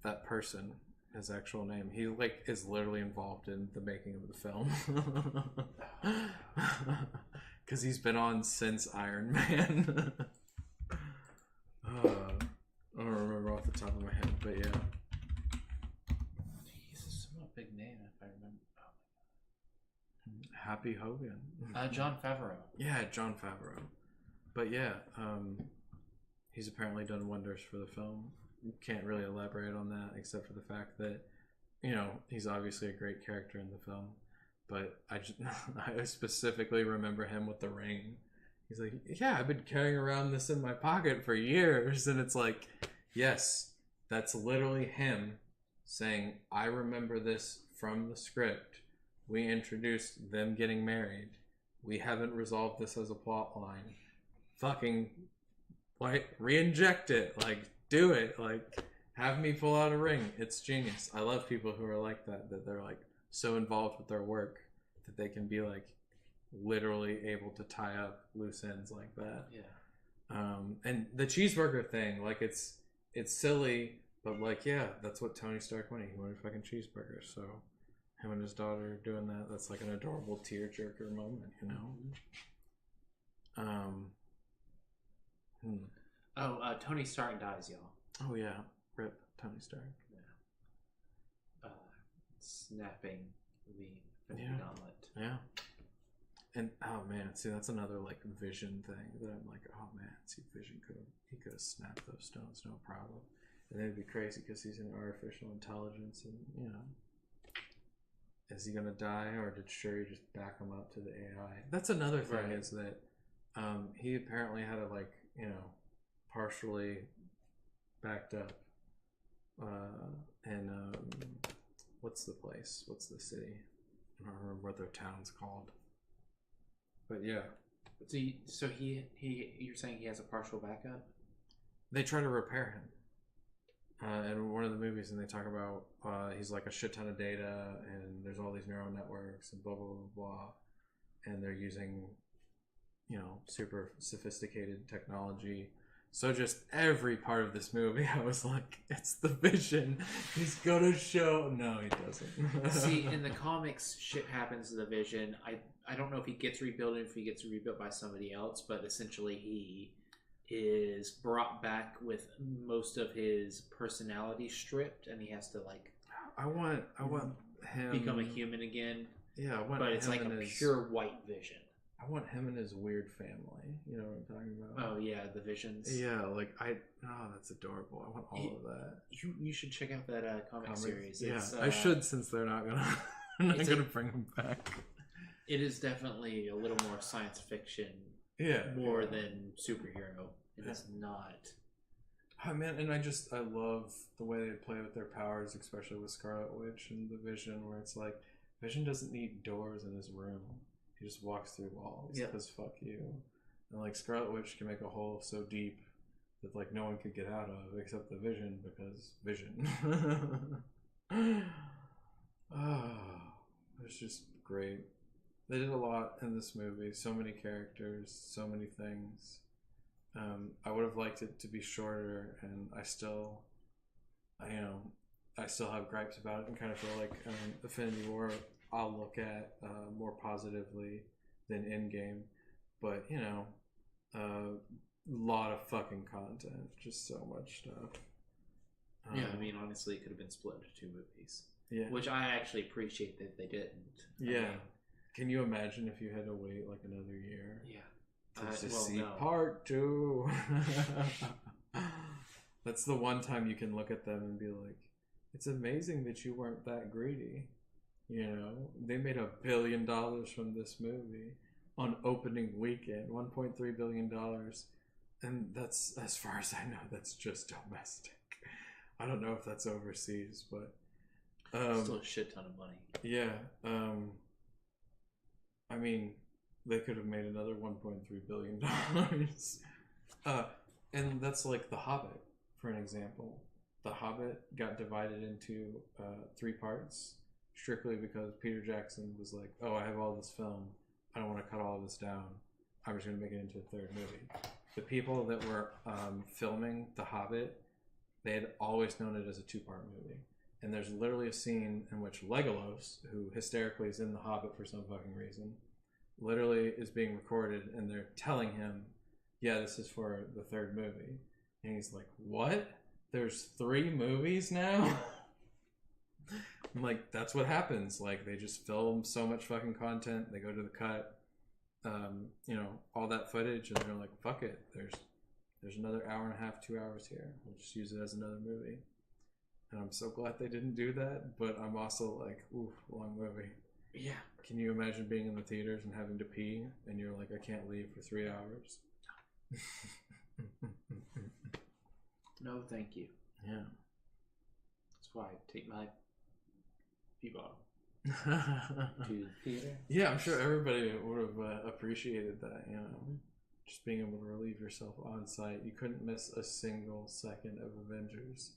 That person, his actual name. He is literally involved in the making of the film. Because he's been on since Iron Man. I don't remember off the top of my head, but yeah. He's a somewhat big name, if I remember. Happy Hogan. Jon Favreau. Yeah, Jon Favreau. But yeah, he's apparently done wonders for the film. Can't really elaborate on that except for the fact that, he's obviously a great character in the film. But I specifically remember him with the ring. He's like, yeah, I've been carrying around this in my pocket for years. And it's yes, that's literally him saying, I remember this from the script. We introduced them getting married. We haven't resolved this as a plot line. Fucking, re-inject it. Do it. Have me pull out a ring. It's genius. I love people who are like that they're so involved with their work that they can be literally able to tie up loose ends like that. Yeah. And the cheeseburger thing, it's silly, but yeah, that's what Tony Stark wanted. He wanted fucking cheeseburgers, so him and his daughter doing that's an adorable tearjerker moment, Tony Stark dies, y'all. Oh yeah, rip Tony Stark. Yeah. Snapping the gauntlet. Yeah. And oh man, see, that's another Vision thing that I'm oh man, see, Vision could have snapped those stones, no problem. And it'd be crazy because he's an artificial intelligence, and is he gonna die, or did Shuri just back him up to the AI? That's another thing, is that he apparently had a partially backed up and what's the place? What's the city? I don't remember what their town's called. But yeah. So you're saying he has a partial backup? They try to repair him. In one of the movies, and they talk about he's like a shit ton of data, and there's all these neural networks, and blah blah blah blah, and they're using, super sophisticated technology. So just every part of this movie, I was like, it's the Vision. He's gonna show. No, he doesn't. See, in the comics, shit happens to the Vision. I don't know if he gets rebuilt, if he gets rebuilt by somebody else, but essentially he is brought back with most of his personality stripped, and he has to I want him become a human again. Yeah, I want but it's like a pure white Vision. I want him and his weird family. You know what I'm talking about? Oh yeah, the Visions. Yeah, that's adorable. I want all of that. You should check out that comic series. Yeah, I should, since they're not gonna bring him back. It is definitely a little more science fiction. Yeah, more than superhero. It is not. Oh man, and I love the way they play with their powers, especially with Scarlet Witch and the Vision, where it's like Vision doesn't need doors in his room. He just walks through walls because fuck you. And like Scarlet Witch can make a hole so deep that like no one could get out of except the Vision, because Vision. It's just great. They did a lot in this movie. So many characters, so many things. I would have liked it to be shorter, and I still have gripes about it, and kind of feel like Infinity War I'll look at more positively than Endgame. But a lot of fucking content, just so much stuff. Yeah, I mean, honestly, it could have been split into 2 movies. Yeah, which I actually appreciate that they didn't. Yeah. Can you imagine if you had to wait like another year? Yeah. To see part 2. That's the one time you can look at them and be like, it's amazing that you weren't that greedy. They made $1 billion from this movie on opening weekend, $1.3 billion. And that's, as far as I know, that's just domestic. I don't know if that's overseas, but still a shit ton of money. Yeah. I mean, they could have made another $1.3 billion. And that's like The Hobbit, for an example. The Hobbit got divided into 3 parts, strictly because Peter Jackson was like, oh, I have all this film. I don't want to cut all of this down. I'm just going to make it into a 3rd movie. The people that were filming The Hobbit, they had always known it as a 2-part movie. And there's literally a scene in which Legolas, who hysterically is in The Hobbit for some fucking reason, literally is being recorded, and they're telling him, yeah, this is for the 3rd movie. And he's like, what? There's 3 movies now? I'm like, that's what happens. Like, they just film so much fucking content, they go to the cut, all that footage, and they're like, fuck it, there's another hour and a half, 2 hours here. We'll just use it as another movie. And I'm so glad they didn't do that, but I'm also like, ooh, long movie. Yeah. Can you imagine being in the theaters and having to pee, and you're like, I can't leave for 3 hours? No, thank you. Yeah. That's why I take my pee bottle to the theater. Yeah, I'm sure everybody would have appreciated that, just being able to relieve yourself on site. You couldn't miss a single second of Avengers.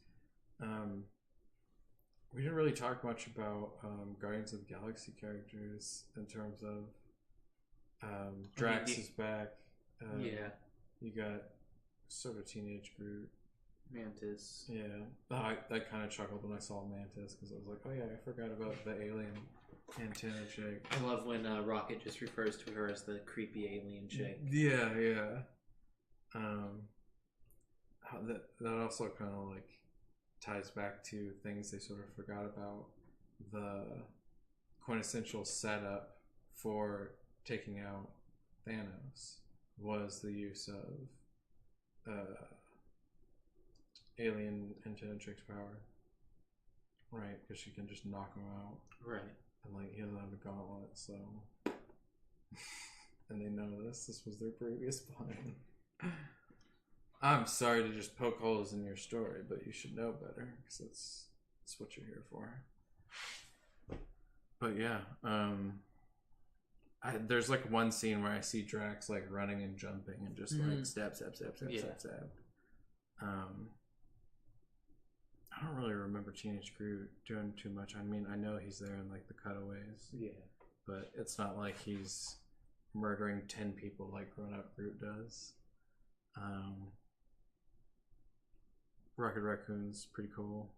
We didn't really talk much about Guardians of the Galaxy characters in terms of Drax is back. Yeah. You got sort of teenage Groot. Mantis. Yeah. I kind of chuckled when I saw Mantis, because I was like, oh yeah, I forgot about the alien antenna chick. I love when Rocket just refers to her as the creepy alien chick. Yeah. That also kind of like ties back to things they sort of forgot about. The quintessential setup for taking out Thanos was the use of alien antenna chick's power, right? Because she can just knock him out, right? And like, he doesn't have a gauntlet, so and they know this was their previous plan. I'm sorry to just poke holes in your story, but you should know better because that's what you're here for. But yeah, there's like one scene where I see Drax like running and jumping and just like stab. I don't really remember Teenage Groot doing too much. I mean, I know he's there in like the cutaways. Yeah. But it's not like he's murdering 10 people like grown-up Groot does. Rocket Raccoon's pretty cool.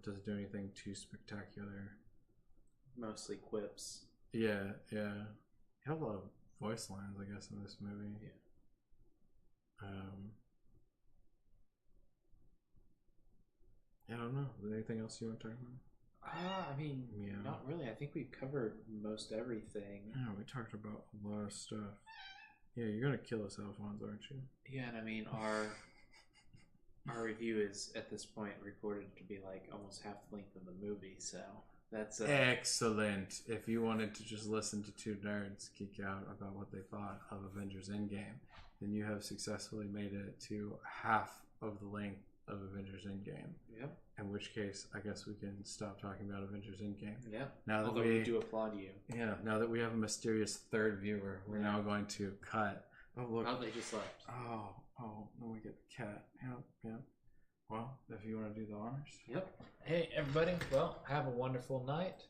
Doesn't do anything too spectacular. Mostly quips. Yeah. He had a lot of voice lines, I guess, in this movie. Yeah. I don't know. Is there anything else you want to talk about? I mean, not really. I think we've covered most everything. Yeah, we talked about a lot of stuff. Yeah, you're gonna kill us, Alphonse, aren't you? Yeah, and I mean, our review is at this point recorded to be like almost half the length of the movie, so that's excellent. If you wanted to just listen to two nerds geek out about what they thought of Avengers Endgame, then you have successfully made it to half of the length of Avengers Endgame. Yep. In which case, I guess we can stop talking about Avengers Endgame. Yeah. Now that Although we do applaud you. Yeah. Now that we have a mysterious third viewer, we're now going to cut. Oh look! Oh, they just left. Oh, then we get the cat. Yep. Well, if you want to do the honors. Yep. Hey, everybody. Well, have a wonderful night.